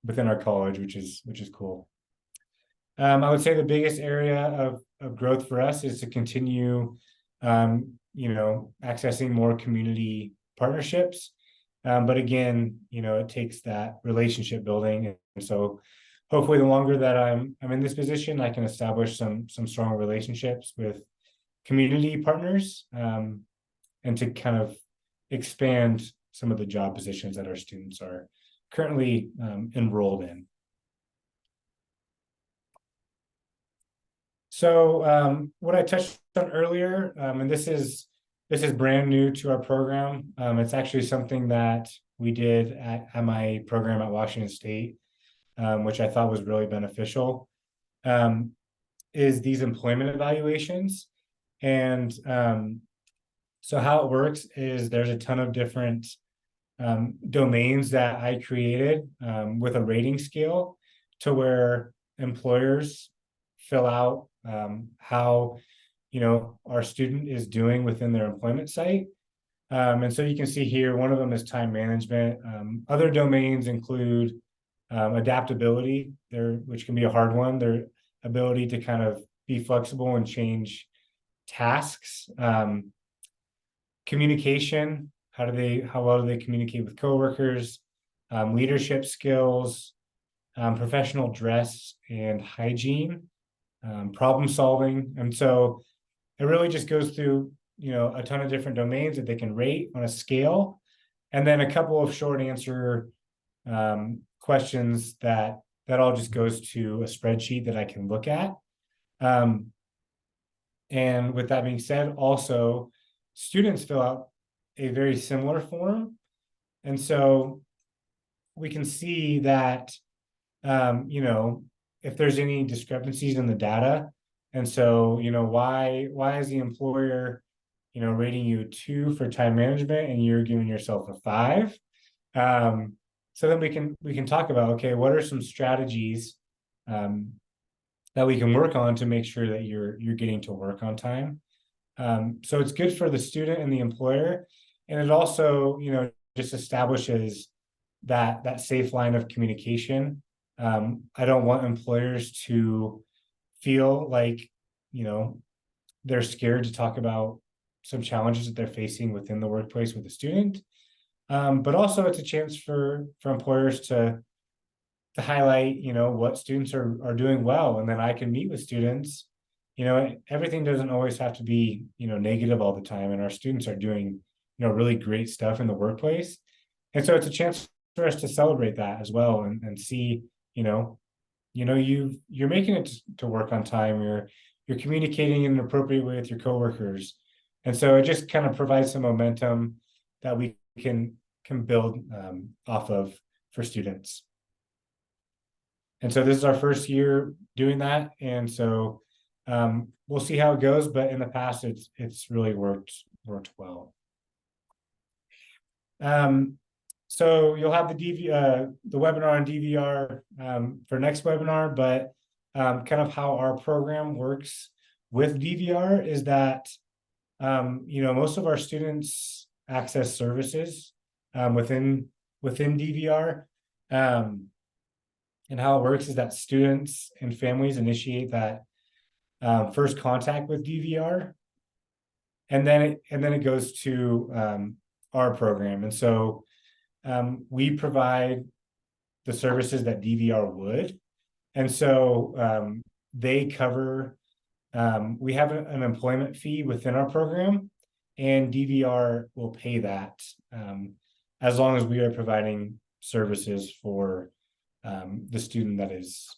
within our college, which is cool. I would say the biggest area of growth for us is to continue, accessing more community partnerships. But again, it takes that relationship building. And so hopefully the longer that I'm in this position, I can establish some strong relationships with community partners, and to kind of expand some of the job positions that our students are currently enrolled in. So what I touched on earlier, and this is brand new to our program. It's actually something that we did at my program at Washington State, which I thought was really beneficial, is these employment evaluations. And so how it works is there's a ton of different domains that I created with a rating scale to where employers fill out how our student is doing within their employment site. And so you can see here, one of them is time management. Other domains include adaptability, which can be a hard one, their ability to kind of be flexible and change tasks. Communication, how well do they communicate with coworkers, leadership skills, professional dress and hygiene, problem solving. And so it really just goes through, a ton of different domains that they can rate on a scale, and then a couple of short answer questions that all just goes to a spreadsheet that I can look at. And with that being said, also students fill out a very similar form. And so we can see that, if there's any discrepancies in the data. And so, why is the employer, rating you a 2 for time management and you're giving yourself a 5? So then we can talk about, okay, what are some strategies that we can work on to make sure that you're getting to work on time. So it's good for the student and the employer, and it also, just establishes that safe line of communication. I don't want employers to feel like, they're scared to talk about some challenges that they're facing within the workplace with the student. But also it's a chance for employers to highlight, what students are doing well. And then I can meet with students. Everything doesn't always have to be, negative all the time. And our students are doing, really great stuff in the workplace. And so it's a chance for us to celebrate that as well and see, you're making it to work on time. You're communicating in an appropriate way with your coworkers. And so it just kind of provides some momentum that we can build off of for students. And so this is our first year doing that. And so we'll see how it goes, but in the past, it's really worked well. So you'll have the webinar on DVR for next webinar, but kind of how our program works with DVR is that, most of our students access services within DVR. And how it works is that students and families initiate that first contact with DVR, and then it goes to our program. And so we provide the services that DVR would, and so they cover. We have an employment fee within our program, and DVR will pay that as long as we are providing services for the student that is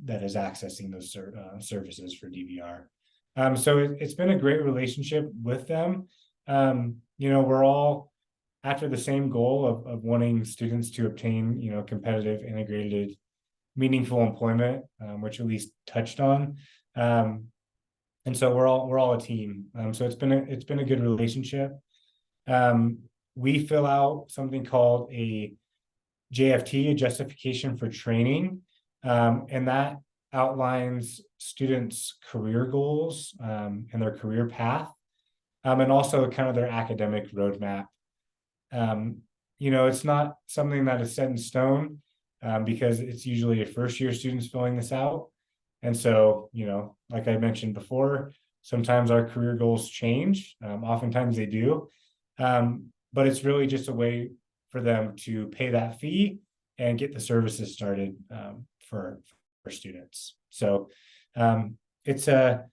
accessing those services for DVR. So it's been a great relationship with them. We're all after the same goal of wanting students to obtain, competitive, integrated, meaningful employment, which Elise touched on. And so we're all a team. So it's been a good relationship. We fill out something called a JFT, a justification for training, and that outlines students' career goals and their career path, and also kind of their academic roadmap. It's not something that is set in stone because it's usually a first-year students filling this out. And so, like I mentioned before, sometimes our career goals change. Oftentimes they do, but it's really just a way for them to pay that fee and get the services started for students. So it's a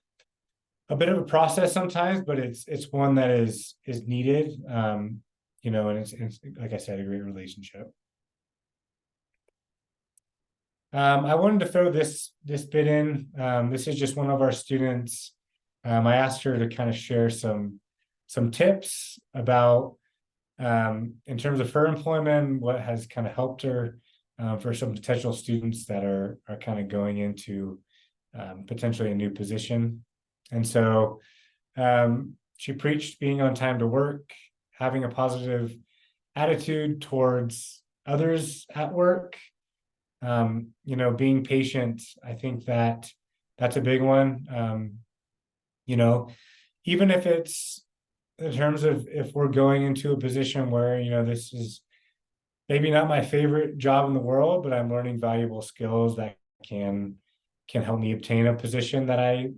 bit of a process sometimes, but it's one that is needed, and it's like I said, a great relationship. I wanted to throw this bit in. This is just one of our students. I asked her to kind of share some tips about in terms of her employment, what has kind of helped her for some potential students that are kind of going into potentially a new position. And so she preached being on time to work, having a positive attitude towards others at work, being patient. I think that's a big one. Even if it's in terms of if we're going into a position where, this is maybe not my favorite job in the world, but I'm learning valuable skills that can help me obtain a position that I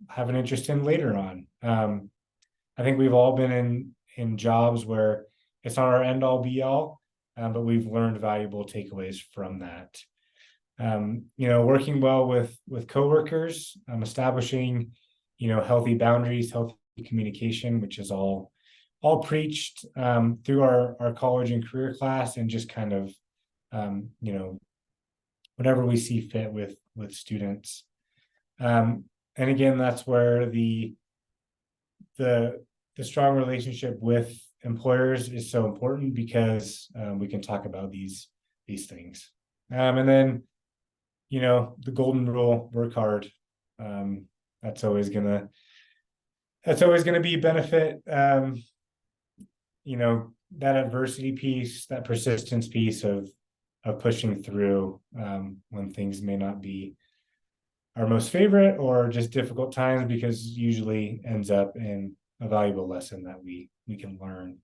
have an interest in later on. I think we've all been in jobs where it's not our end all be all, but we've learned valuable takeaways from that. Working well with coworkers, establishing, healthy boundaries, healthy communication, which is all preached through our college and career class, and just kind of, whatever we see fit with students. And again, that's where the strong relationship with employers is so important, because we can talk about these things. And then, the golden rule: work hard. That's always gonna be a benefit. That adversity piece, that persistence piece of pushing through when things may not be our most favorite or just difficult times, because usually ends up in a valuable lesson that we can learn.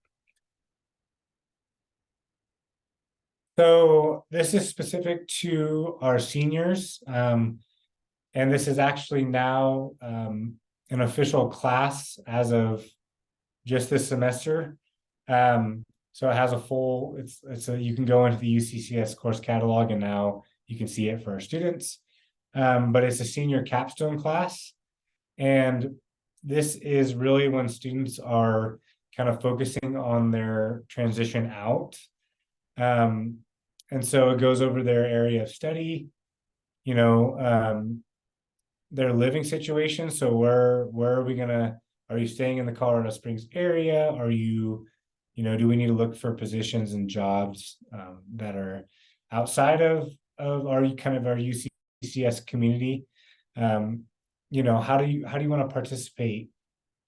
So this is specific to our seniors, and this is actually now an official class as of just this semester. So it has a full, you can go into the UCCS course catalog, and now you can see it for our students. But it's a senior capstone class, and this is really when students are kind of focusing on their transition out. And so it goes over their area of study, their living situation. So where are you staying in the Colorado Springs area? Are you, do we need to look for positions and jobs that are outside of our UCCS community? How do you want to participate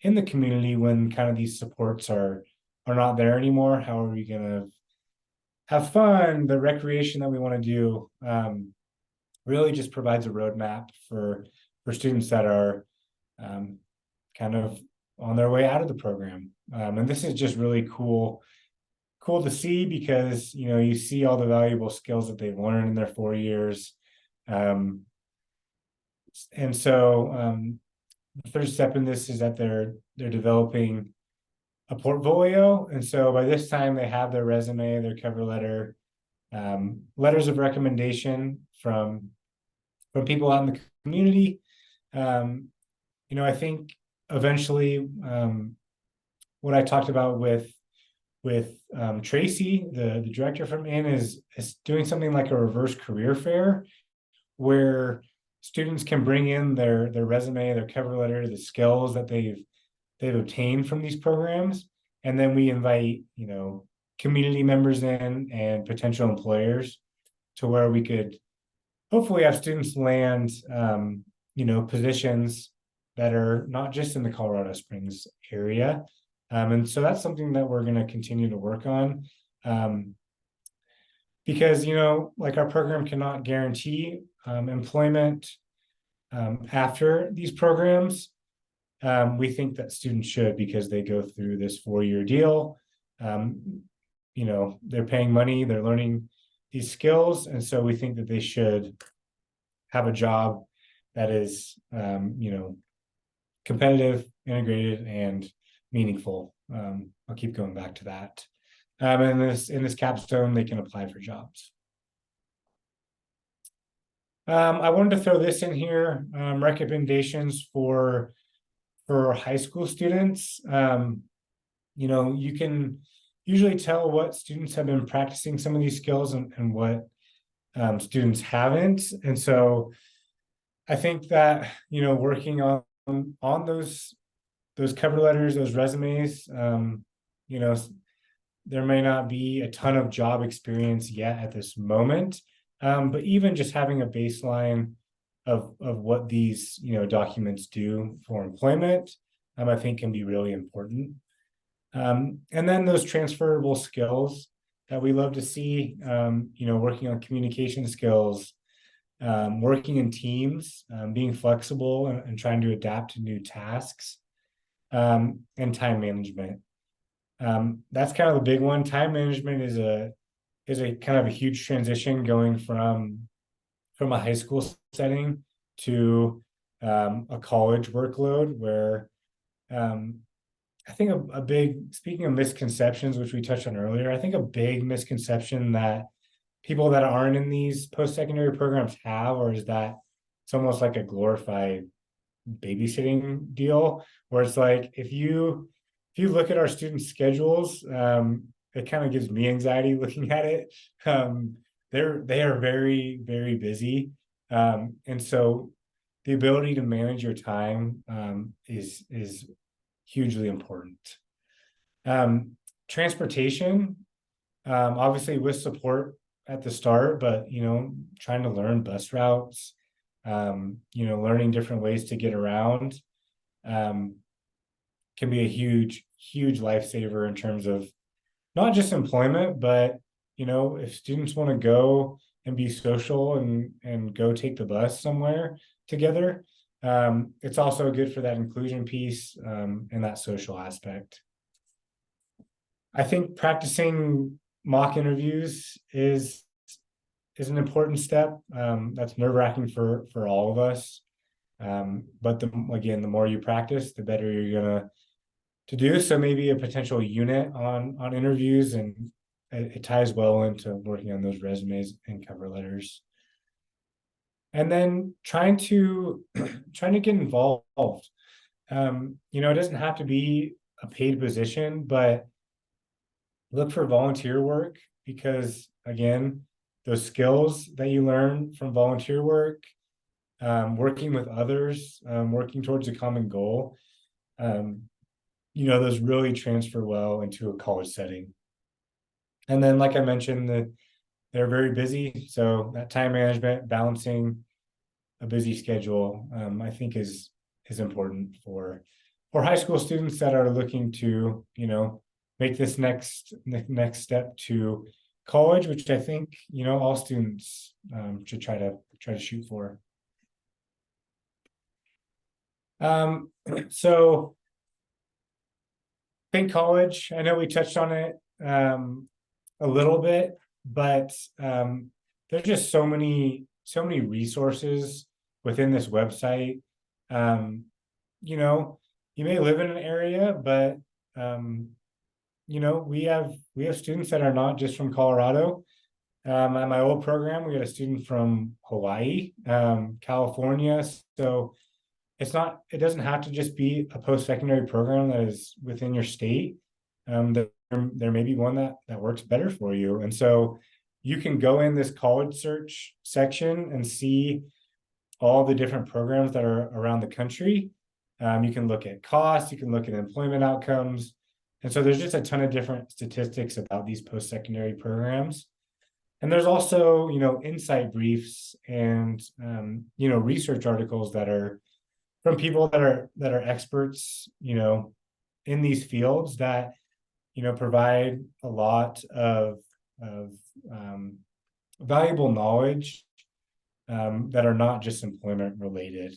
in the community when kind of these supports are not there anymore? How are we going to have fun? The recreation that we want to do really just provides a roadmap for students that are kind of on their way out of the program. And this is just really cool to see, because, you see all the valuable skills that they've learned in their 4 years. And so the third step in this is that they're developing a portfolio. And so by this time they have their resume, their cover letter, letters of recommendation from people out in the community. I think eventually what I talked about with Tracy, the director from IN, is doing something like a reverse career fair, where students can bring in their resume, their cover letter, the skills that they've obtained from these programs, and then we invite community members in and potential employers, to where we could hopefully have students land positions that are not just in the Colorado Springs area. And so that's something that we're going to continue to work on, because our program cannot guarantee employment after these programs. We think that students should, because they go through this 4-year deal. They're paying money, they're learning these skills, and so we think that they should have a job that is competitive, integrated, and meaningful. I'll keep going back to that. And in this capstone, they can apply for jobs. I wanted to throw this in here, recommendations for high school students. You can usually tell what students have been practicing some of these skills and what students haven't. And so I think that, working on those cover letters, those resumes, there may not be a ton of job experience yet at this moment, but even just having a baseline of what these documents do for employment, I think can be really important. And then those transferable skills that we love to see, working on communication skills, working in teams, being flexible and trying to adapt to new tasks, and time management. That's kind of the big one. Time management is a kind of a huge transition going from a high school setting to a college workload where I think a big, speaking of misconceptions, which we touched on earlier, I think a big misconception that people that aren't in these post-secondary programs have, or is that it's almost like a glorified babysitting deal, where it's like if you look at our student schedules, it kind of gives me anxiety looking at it. They are very, very busy, and so the ability to manage your time is hugely important. Transportation, obviously with support at the start, but trying to learn bus routes, learning different ways to get around, can be a huge lifesaver in terms of not just employment, but if students want to go and be social and go take the bus somewhere together, it's also good for that inclusion piece, and that social aspect. I think practicing mock interviews is an important step. That's nerve-wracking for all of us. But the more you practice, the better you're gonna to do. So maybe a potential unit on interviews, and it ties well into working on those resumes and cover letters. And then trying to get involved. It doesn't have to be a paid position, but look for volunteer work, because again, those skills that you learn from volunteer work, working with others, working towards a common goal, those really transfer well into a college setting. And then, like I mentioned, they're very busy, so that time management, balancing a busy schedule, I think is important for high school students that are looking to make this next step to college, which I think all students should try to shoot for. So think college, I know we touched on it a little bit, but there's just so many resources within this website. You may live in an area, but we have students that are not just from Colorado. At my old program, we had a student from Hawaii, California. So it doesn't have to just be a post-secondary program that is within your state. There may be one that works better for you. And so you can go in this college search section and see all the different programs that are around the country. You can look at costs, you can look at employment outcomes. And so there's just a ton of different statistics about these post-secondary programs. And there's also, insight briefs and, research articles that are from people that are experts, in these fields that, provide a lot of valuable knowledge that are not just employment related.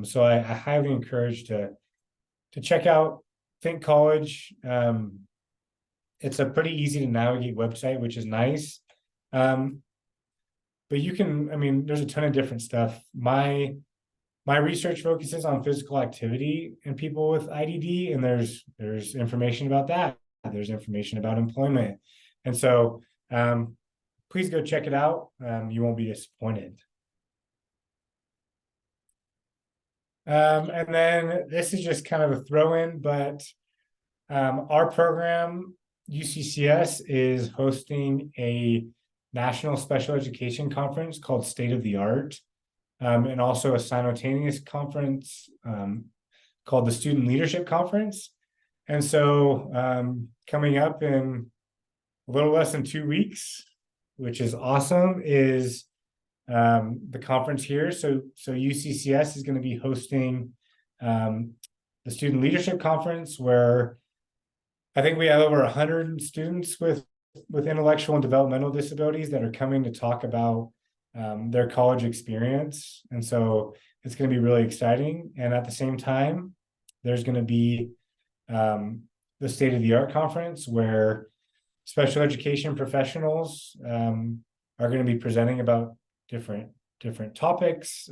So I highly encourage to check out Think College. It's a pretty easy to navigate website, which is nice. But you can, there's a ton of different stuff. My research focuses on physical activity in people with IDD, and there's information about that. There's information about employment. And so please go check it out. You won't be disappointed. And then this is just kind of a throw-in, but our program, UCCS, is hosting a national special education conference called State of the Art, and also a simultaneous conference called the Student Leadership Conference. And so coming up in a little less than 2 weeks, which is awesome, is the conference here. So UCCS is going to be hosting the Student Leadership Conference, where I think we have over 100 students with intellectual and developmental disabilities that are coming to talk about their college experience. And so it's going to be really exciting. And at the same time, there's going to be the State of the Art Conference, where special education professionals are going to be presenting about different topics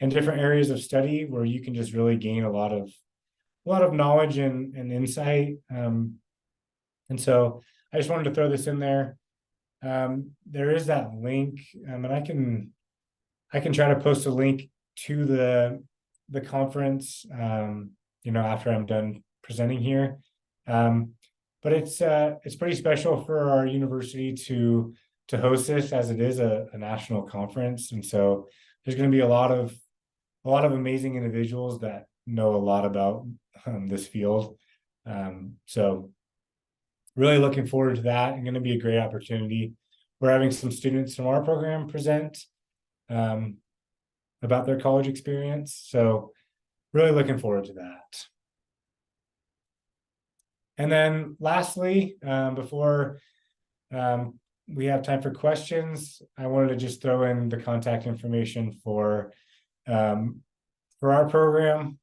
and different areas of study, where you can just really gain a lot of knowledge and insight. And so I just wanted to throw this in there. There is that link, and I can try to post a link to the conference, after I'm done presenting here. But it's pretty special for our university to host this, as it is a national conference. And so there's going to be a lot of amazing individuals that know a lot about this field. So really looking forward to that, and going to be a great opportunity. We're having some students from our program present about their college experience. So really looking forward to that. And then lastly, before we have time for questions, I wanted to just throw in the contact information for our program.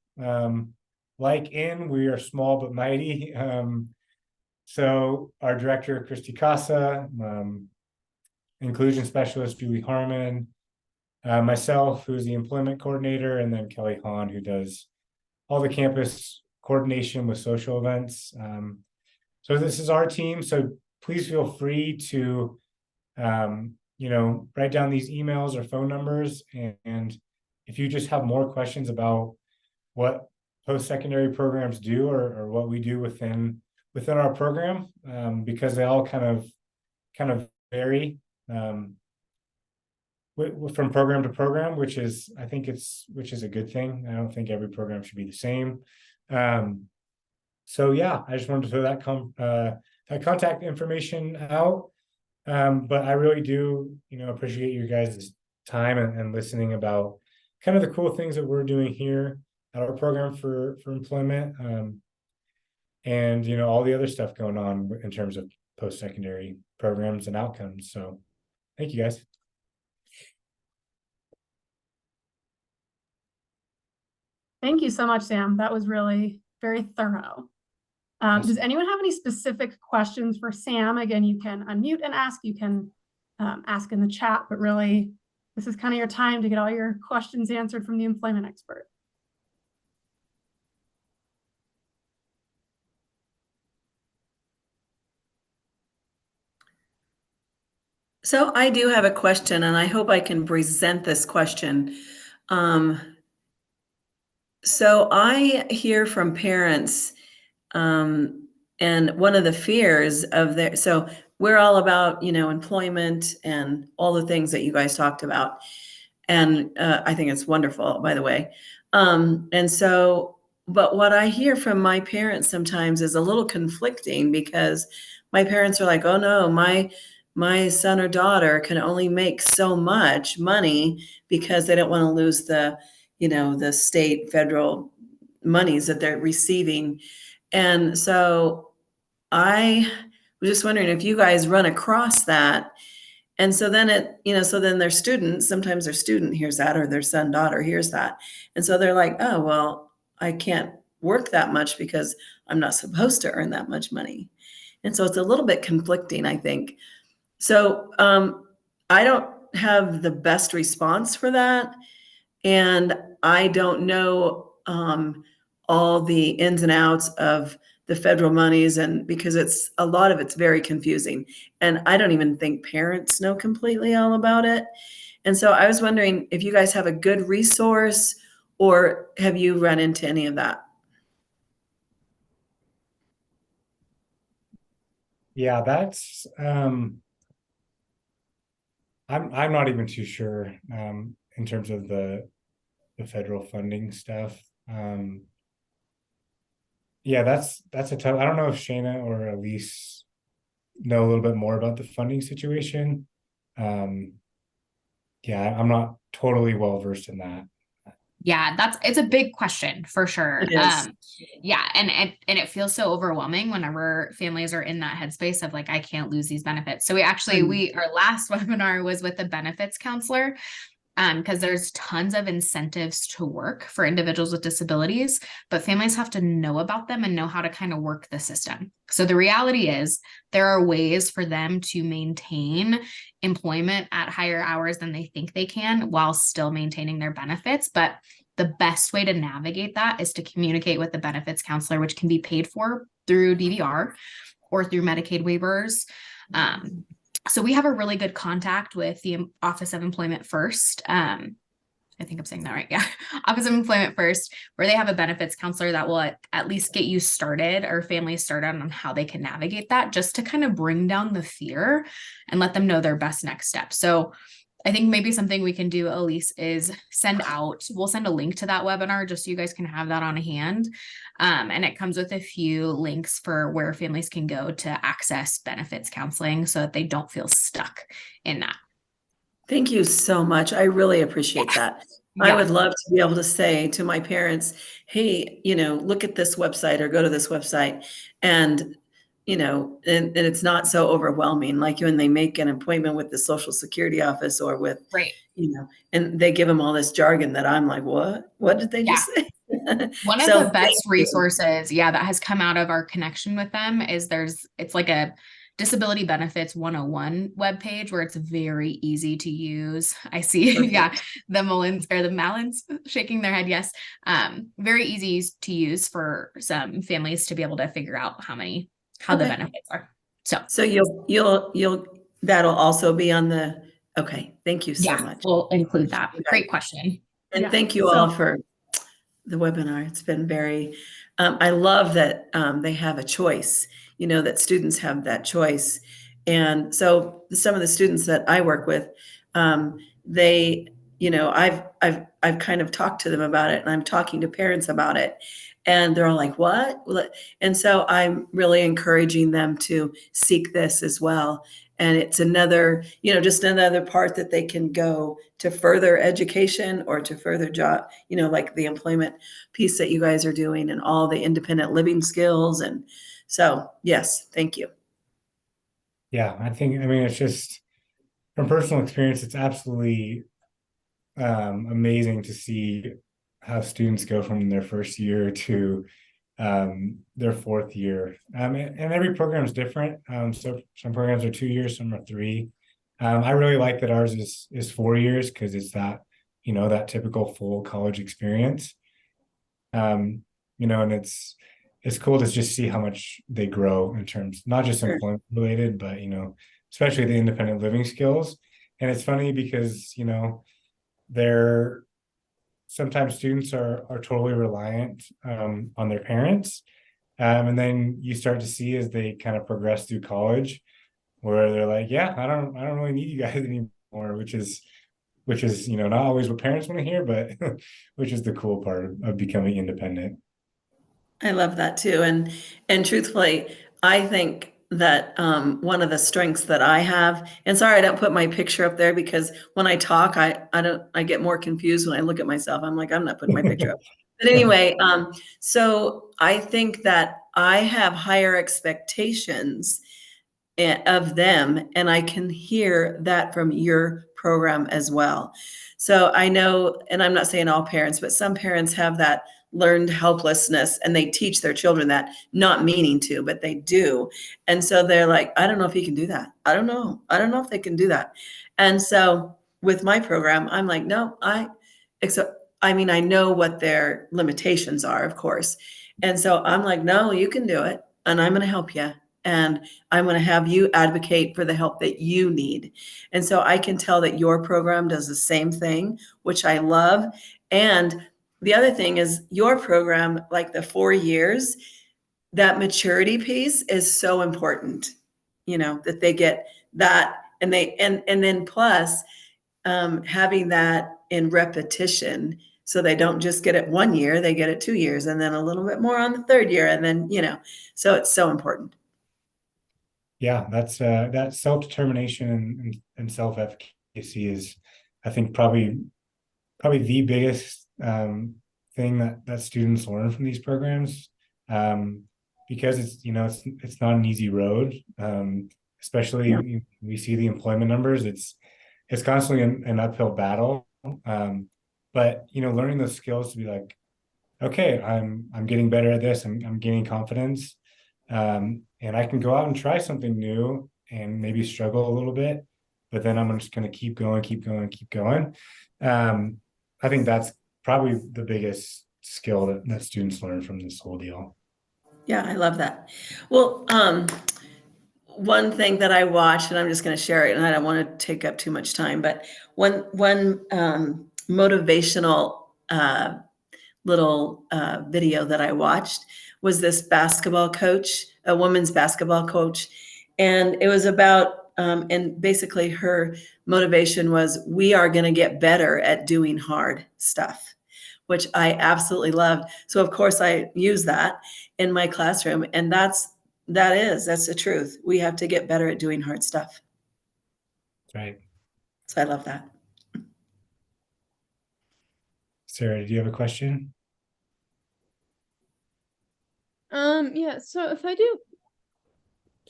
We are small but mighty. So our director, Christy Casa, inclusion specialist, Julie Harmon, myself, who's the employment coordinator, and then Kelly Hahn, who does all the campus coordination with social events. So this is our team. So please feel free to, write down these emails or phone numbers. And if you just have more questions about what post-secondary programs do, or what we do within our program, because they all kind of vary from program to program, which is a good thing. I don't think every program should be the same. So yeah, I just wanted to throw that contact information out. But I really do, appreciate you guys' time and listening about kind of the cool things that we're doing here at our program for employment, and all the other stuff going on in terms of post-secondary programs and outcomes. So thank you, guys. Thank you so much, Sam. That was really very thorough. Does anyone have any specific questions for Sam? Again, you can unmute and ask. You can ask in the chat, but really, this is kind of your time to get all your questions answered from the employment expert. So I do have a question, and I hope I can present this question. So I hear from parents, and one of the fears of so we're all about, employment and all the things that you guys talked about. And I think it's wonderful, by the way. But what I hear from my parents sometimes is a little conflicting, because my parents are like, oh no, my son or daughter can only make so much money, because they don't want to lose the state, federal monies that they're receiving. And so I was just wondering if you guys run across that. And so then then their students, sometimes their student hears that, or their son, daughter hears that. And so they're like, oh, well, I can't work that much because I'm not supposed to earn that much money. And so it's a little bit conflicting, I think. So I don't have the best response for that. And I don't know all the ins and outs of the federal monies, and because a lot of it's very confusing, and I don't even think parents know completely all about it. And so I was wondering if you guys have a good resource, or have you run into any of that? Yeah, that's I'm not even too sure in terms of the federal funding stuff. Yeah, that's a tough. I don't know if Shayna or Elise know a little bit more about the funding situation. Yeah, I'm not totally well versed in that. Yeah, it's a big question for sure. It is. Yeah, and it feels so overwhelming whenever families are in that headspace of like, I can't lose these benefits. So our last webinar was with a benefits counselor, because there's tons of incentives to work for individuals with disabilities, but families have to know about them and know how to kind of work the system. So the reality is there are ways for them to maintain employment at higher hours than they think they can while still maintaining their benefits. But the best way to navigate that is to communicate with the benefits counselor, which can be paid for through DVR or through Medicaid waivers. So we have a really good contact with the Office of Employment First. I think I'm saying that right. Yeah. Office of Employment First, where they have a benefits counselor that will at least get you started or families started on how they can navigate that, just to kind of bring down the fear and let them know their best next step. So I think maybe something we can do, Elise, is we'll send a link to that webinar just so you guys can have that on hand. And it comes with a few links for where families can go to access benefits counseling so that they don't feel stuck in that. Thank you so much. I really appreciate that. I would love to be able to say to my parents, hey, look at this website or go to this website. And, and it's not so overwhelming. Like when they make an appointment with the Social Security office or with, Right. And they give them all this jargon that I'm like, what did they just say? One of the best resources, that has come out of our connection with them is it's like a Disability Benefits 101 webpage where it's very easy to use. I see, the Mallins shaking their head. Yes. Very easy to use for some families to be able to figure out how the benefits are. So you'll that'll also be on the, okay. Thank you so much. We'll include that. Great question. And thank you all for the webinar. It's been very, I love that they have a choice, that students have that choice. And so some of the students that I work with, they, I've kind of talked to them about it, and I'm talking to parents about it, and they're all like, what? And so I'm really encouraging them to seek this as well. And it's another, just another part that they can go to further education or to further job, like the employment piece that you guys are doing and all the independent living skills. And so, yes, thank you. Yeah, I mean, it's just from personal experience, it's absolutely amazing to see how students go from their first year to their fourth year. And every program is different. So some programs are 2 years, some are 3. I really like that ours is 4 years because it's that, that typical full college experience. And it's cool to just see how much they grow in terms, not just employment related, but, especially the independent living skills. And it's funny because, sometimes students are totally reliant on their parents. And then you start to see as they kind of progress through college where they're like, I don't really need you guys anymore, which is, not always what parents want to hear, but which is the cool part of becoming independent. I love that too. And truthfully, I think that one of the strengths that I have, and sorry, I don't put my picture up there because when I talk, I get more confused when I look at myself. I'm like, I'm not putting my picture up. But anyway, so I think that I have higher expectations of them, and I can hear that from your program as well. So I know, and I'm not saying all parents, but some parents have that learned helplessness, and they teach their children that, not meaning to, but they do. And so they're like, I don't know if he can do that. I don't know if they can do that. And so with my program, I'm like, no, I know what their limitations are, of course. And so I'm like, no, you can do it, and I'm going to help you. And I'm going to have you advocate for the help that you need. And so I can tell that your program does the same thing, which I love. And the other thing is your program, like the 4 years, that maturity piece is so important, that they get that And then plus having that in repetition, so they don't just get it 1 year, they get it 2 years, and then a little bit more on the 3rd year, and then, so it's so important. Yeah, that's that self-determination and self-efficacy is, I think, probably the biggest thing that students learn from these programs, because it's not an easy road, especially we see the employment numbers. It's constantly an uphill battle, but learning those skills to be like, okay, I'm getting better at this. I'm gaining confidence, and I can go out and try something new and maybe struggle a little bit, but then I'm just going to keep going, keep going, keep going. I think that's probably the biggest skill that students learn from this whole deal. Yeah, I love that. Well, one thing that I watched, and I'm just going to share it, and I don't want to take up too much time, but one motivational little video that I watched was this basketball coach, a women's basketball coach, and it was about, and basically her motivation was, we are going to get better at doing hard stuff, which I absolutely loved. So of course I use that in my classroom, and that's the truth. We have to get better at doing hard stuff. Right. So I love that. Sarah, do you have a question? Yeah, so if I do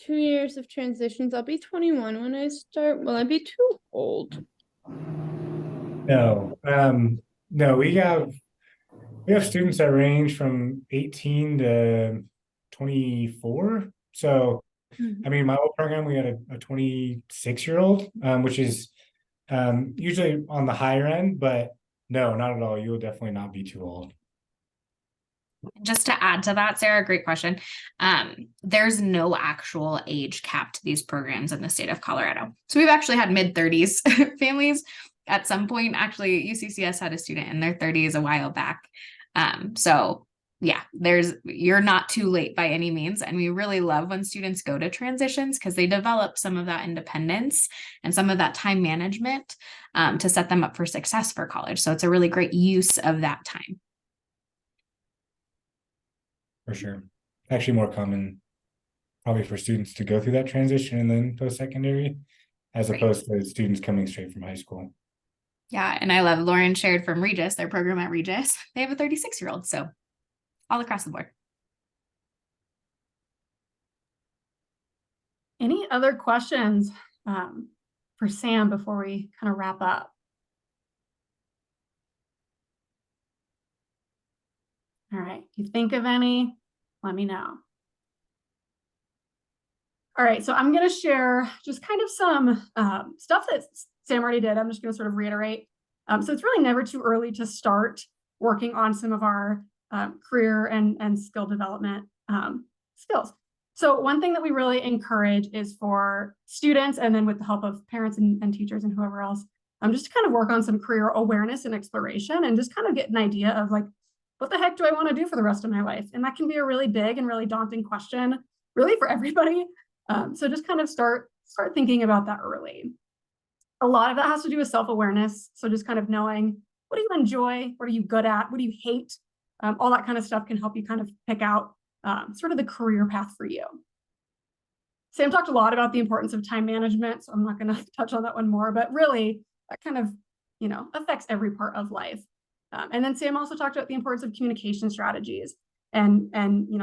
2 years of transitions, I'll be 21 when I start. Will I be too old? No. No, we have students that range from 18 to 24. So I mean, my old program, we had a 26-year-old, which is usually on the higher end, but no, not at all. You will definitely not be too old. Just to add to that, Sarah, great question. There's no actual age cap to these programs in the state of Colorado. So we've actually had mid-30s families at some point. Actually, UCCS had a student in their 30s a while back. So yeah, you're not too late by any means. And we really love when students go to transitions because they develop some of that independence and some of that time management to set them up for success for college. So it's a really great use of that time. For sure. Actually more common probably for students to go through that transition and then post-secondary, as opposed to students coming straight from high school. Yeah, and I love Lauren shared from Regis, their program at Regis. They have a 36-year-old, so all across the board. Any other questions for Sam before we kind of wrap up? All right, if you think of any, let me know. All right, so I'm going to share just kind of some stuff that Sam already did. I'm just going to sort of reiterate. So it's really never too early to start working on some of our career and skill development skills. So one thing that we really encourage is for students, and then with the help of parents and teachers and whoever else, just to kind of work on some career awareness and exploration and just kind of get an idea of like, what the heck do I want to do for the rest of my life? And that can be a really big and really daunting question, really for everybody. So just kind of start thinking about that early. A lot of that has to do with self-awareness. So just kind of knowing, what do you enjoy? What are you good at? What do you hate? All that kind of stuff can help you kind of pick out sort of the career path for you. Sam talked a lot about the importance of time management, so I'm not going to touch on that one more, but really that kind of, affects every part of life. And then Sam also talked about the importance of communication strategies. And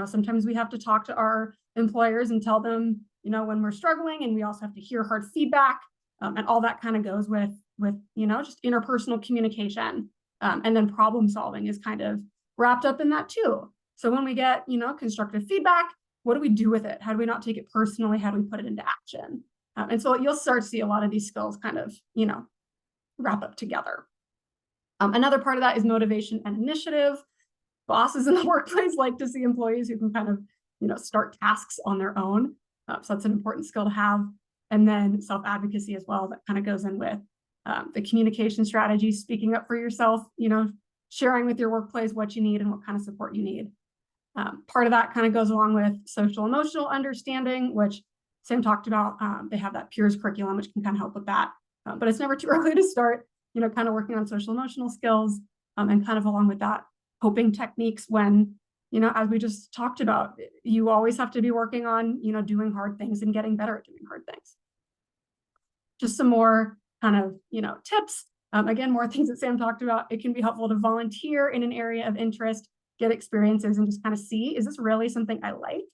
sometimes we have to talk to our employers and tell them, when we're struggling, and we also have to hear hard feedback. And all that kind of goes with just interpersonal communication. And then problem solving is kind of wrapped up in that too. So when we get, constructive feedback, what do we do with it? How do we not take it personally? How do we put it into action? And so you'll start to see a lot of these skills kind of, wrap up together. Another part of that is motivation and initiative. Bosses in the workplace like to see employees who can kind of, start tasks on their own. So that's an important skill to have. And then self-advocacy as well, that kind of goes in with the communication strategies, speaking up for yourself, sharing with your workplace what you need and what kind of support you need. Part of that kind of goes along with social emotional understanding, which Sam talked about, they have that peers curriculum, which can kind of help with that. But it's never too early to start, kind of working on social emotional skills, and kind of along with that, coping techniques when, as we just talked about, you always have to be working on, doing hard things and getting better at doing hard things. Just some more kind of, tips. Again, more things that Sam talked about. It can be helpful to volunteer in an area of interest, get experiences, and just kind of see, is this really something I like?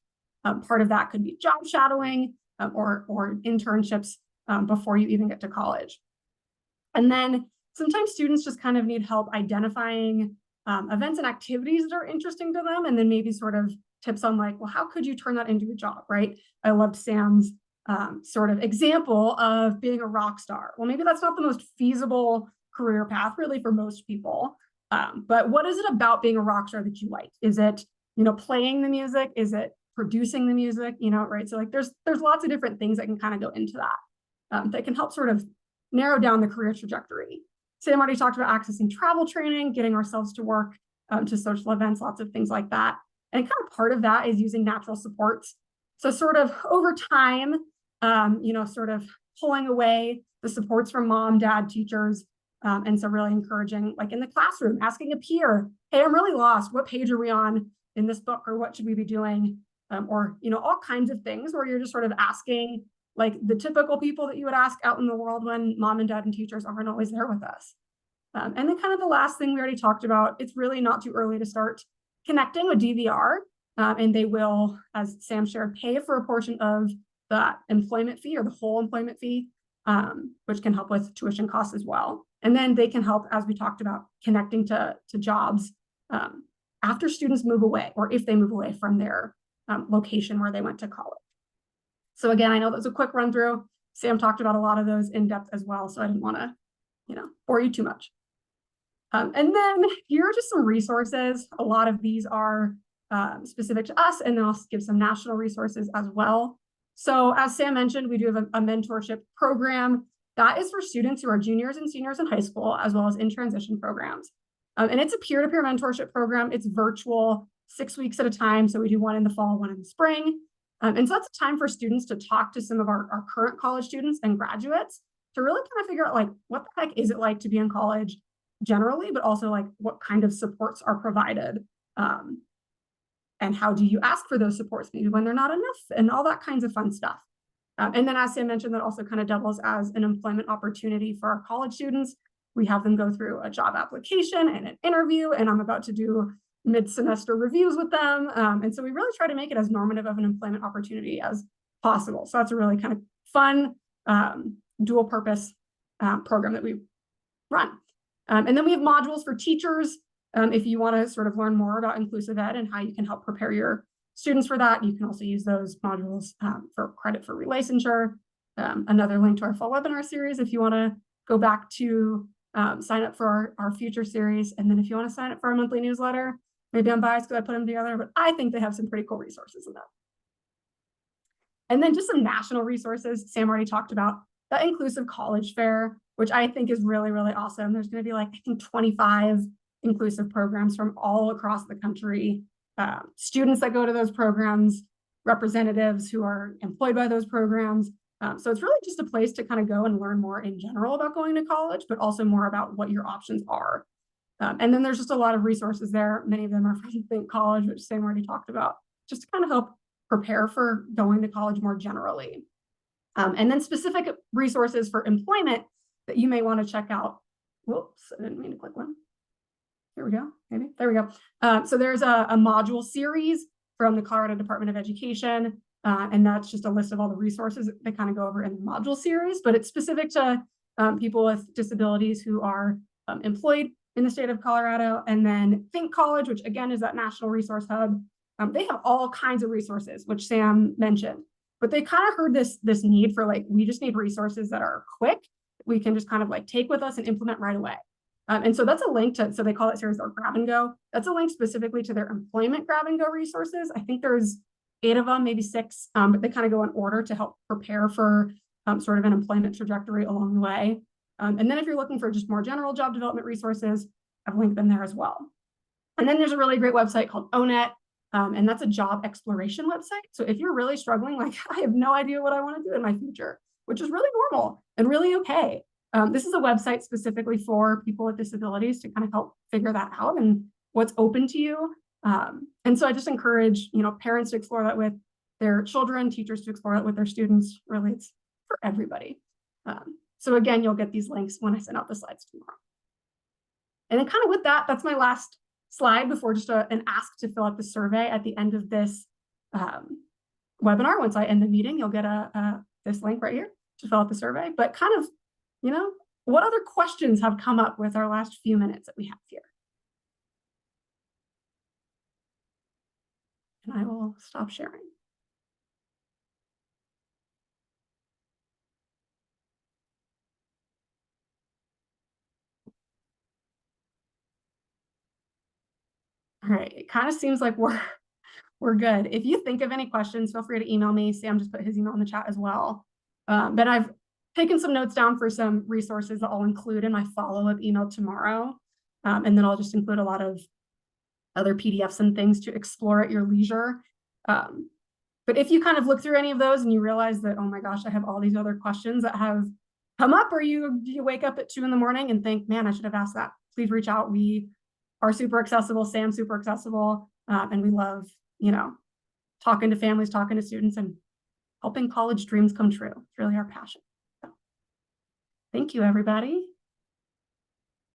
Part of that could be job shadowing, or internships before you even get to college. And then sometimes students just kind of need help identifying events and activities that are interesting to them, and then maybe sort of tips on like, well, how could you turn that into a job, right? I loved Sam's sort of example of being a rock star. Well, maybe that's not the most feasible career path really for most people. But what is it about being a rock star that you like? Is it, playing the music? Is it producing the music? Right? So like there's lots of different things that can kind of go into that, that can help sort of narrow down the career trajectory. Sam already talked about accessing travel training, getting ourselves to work, to social events, lots of things like that. And kind of part of that is using natural supports. So sort of over time, sort of pulling away the supports from mom, dad, teachers. And so really encouraging, like in the classroom, asking a peer, hey, I'm really lost. What page are we on in this book, or what should we be doing? Or, all kinds of things where you're just sort of asking like the typical people that you would ask out in the world when mom and dad and teachers aren't always there with us. And then kind of the last thing we already talked about, it's really not too early to start connecting with DVR. And they will, as Sam shared, pay for a portion of that employment fee or the whole employment fee, which can help with tuition costs as well. And then they can help, as we talked about, connecting to jobs after students move away, or if they move away from their location where they went to college. So again, I know that was a quick run through. Sam talked about a lot of those in depth as well, so I didn't want to, bore you too much. And then here are just some resources. A lot of these are specific to us, and then I'll give some national resources as well. So as Sam mentioned, we do have a mentorship program that is for students who are juniors and seniors in high school, as well as in transition programs. And it's a peer-to-peer mentorship program. It's virtual, 6 weeks at a time. So we do one in the fall, one in the spring. And so that's a time for students to talk to some of our current college students and graduates to really kind of figure out like, what the heck is it like to be in college generally, but also like what kind of supports are provided, and how do you ask for those supports maybe when they're not enough, and all that kinds of fun stuff. And then as Sam mentioned, that also kind of doubles as an employment opportunity for our college students. We have them go through a job application and an interview, and I'm about to do mid-semester reviews with them. And so we really try to make it as normative of an employment opportunity as possible. So that's a really kind of fun dual purpose program that we run. And then we have modules for teachers. If you want to sort of learn more about inclusive ed and how you can help prepare your students for that, you can also use those modules for credit for relicensure. Another link to our fall webinar series if you want to go back to sign up for our future series. And then if you want to sign up for our monthly newsletter, maybe I'm biased because I put them together, but I think they have some pretty cool resources in that. And then just some national resources. Sam already talked about the Inclusive College Fair, which I think is really, really awesome. There's going to be like, I think 25 inclusive programs from all across the country, students that go to those programs, representatives who are employed by those programs. So it's really just a place to kind of go and learn more in general about going to college, but also more about what your options are. And then there's just a lot of resources there. Many of them are from Think College, which Sam already talked about, just to kind of help prepare for going to college more generally. And then specific resources for employment that you may want to check out. Whoops, I didn't mean to click one. Here we go, maybe, there we go. So there's a module series from the Colorado Department of Education, and that's just a list of all the resources that kind of go over in the module series, but it's specific to people with disabilities who are employed in the state of Colorado. And then Think College, which again is that national resource hub. They have all kinds of resources, which Sam mentioned, but they kind of heard this need for like, we just need resources that are quick, we can just kind of like take with us and implement right away. And so that's a link to, so they call it series their grab and go. That's a link specifically to their employment grab and go resources. I think there's 8 of them, maybe 6, but they kind of go in order to help prepare for sort of an employment trajectory along the way. And then if you're looking for just more general job development resources, I've linked them there as well. And then there's a really great website called ONET. And that's a job exploration website. So if you're really struggling, like I have no idea what I want to do in my future, which is really normal and really okay. This is a website specifically for people with disabilities to kind of help figure that out and what's open to you. And so I just encourage, parents to explore that with their children, teachers to explore that with their students. Really, it's for everybody. So again, you'll get these links when I send out the slides tomorrow. And then kind of with that, that's my last slide before just an ask to fill out the survey at the end of this webinar. Once I end the meeting, you'll get this link right here to fill out the survey. But kind of, what other questions have come up with our last few minutes that we have here? And I will stop sharing. All right, it kind of seems like we're good. If you think of any questions, feel free to email me. Sam just put his email in the chat as well. But I've taken some notes down for some resources that I'll include in my follow-up email tomorrow. And then I'll just include a lot of other PDFs and things to explore at your leisure. But if you kind of look through any of those and you realize that, oh my gosh, I have all these other questions that have come up, or you wake up at 2 in the morning and think, man, I should have asked that, please reach out. We are super accessible. Sam's super accessible. And we love, talking to families, talking to students, and helping college dreams come true. It's really our passion. So, thank you, everybody.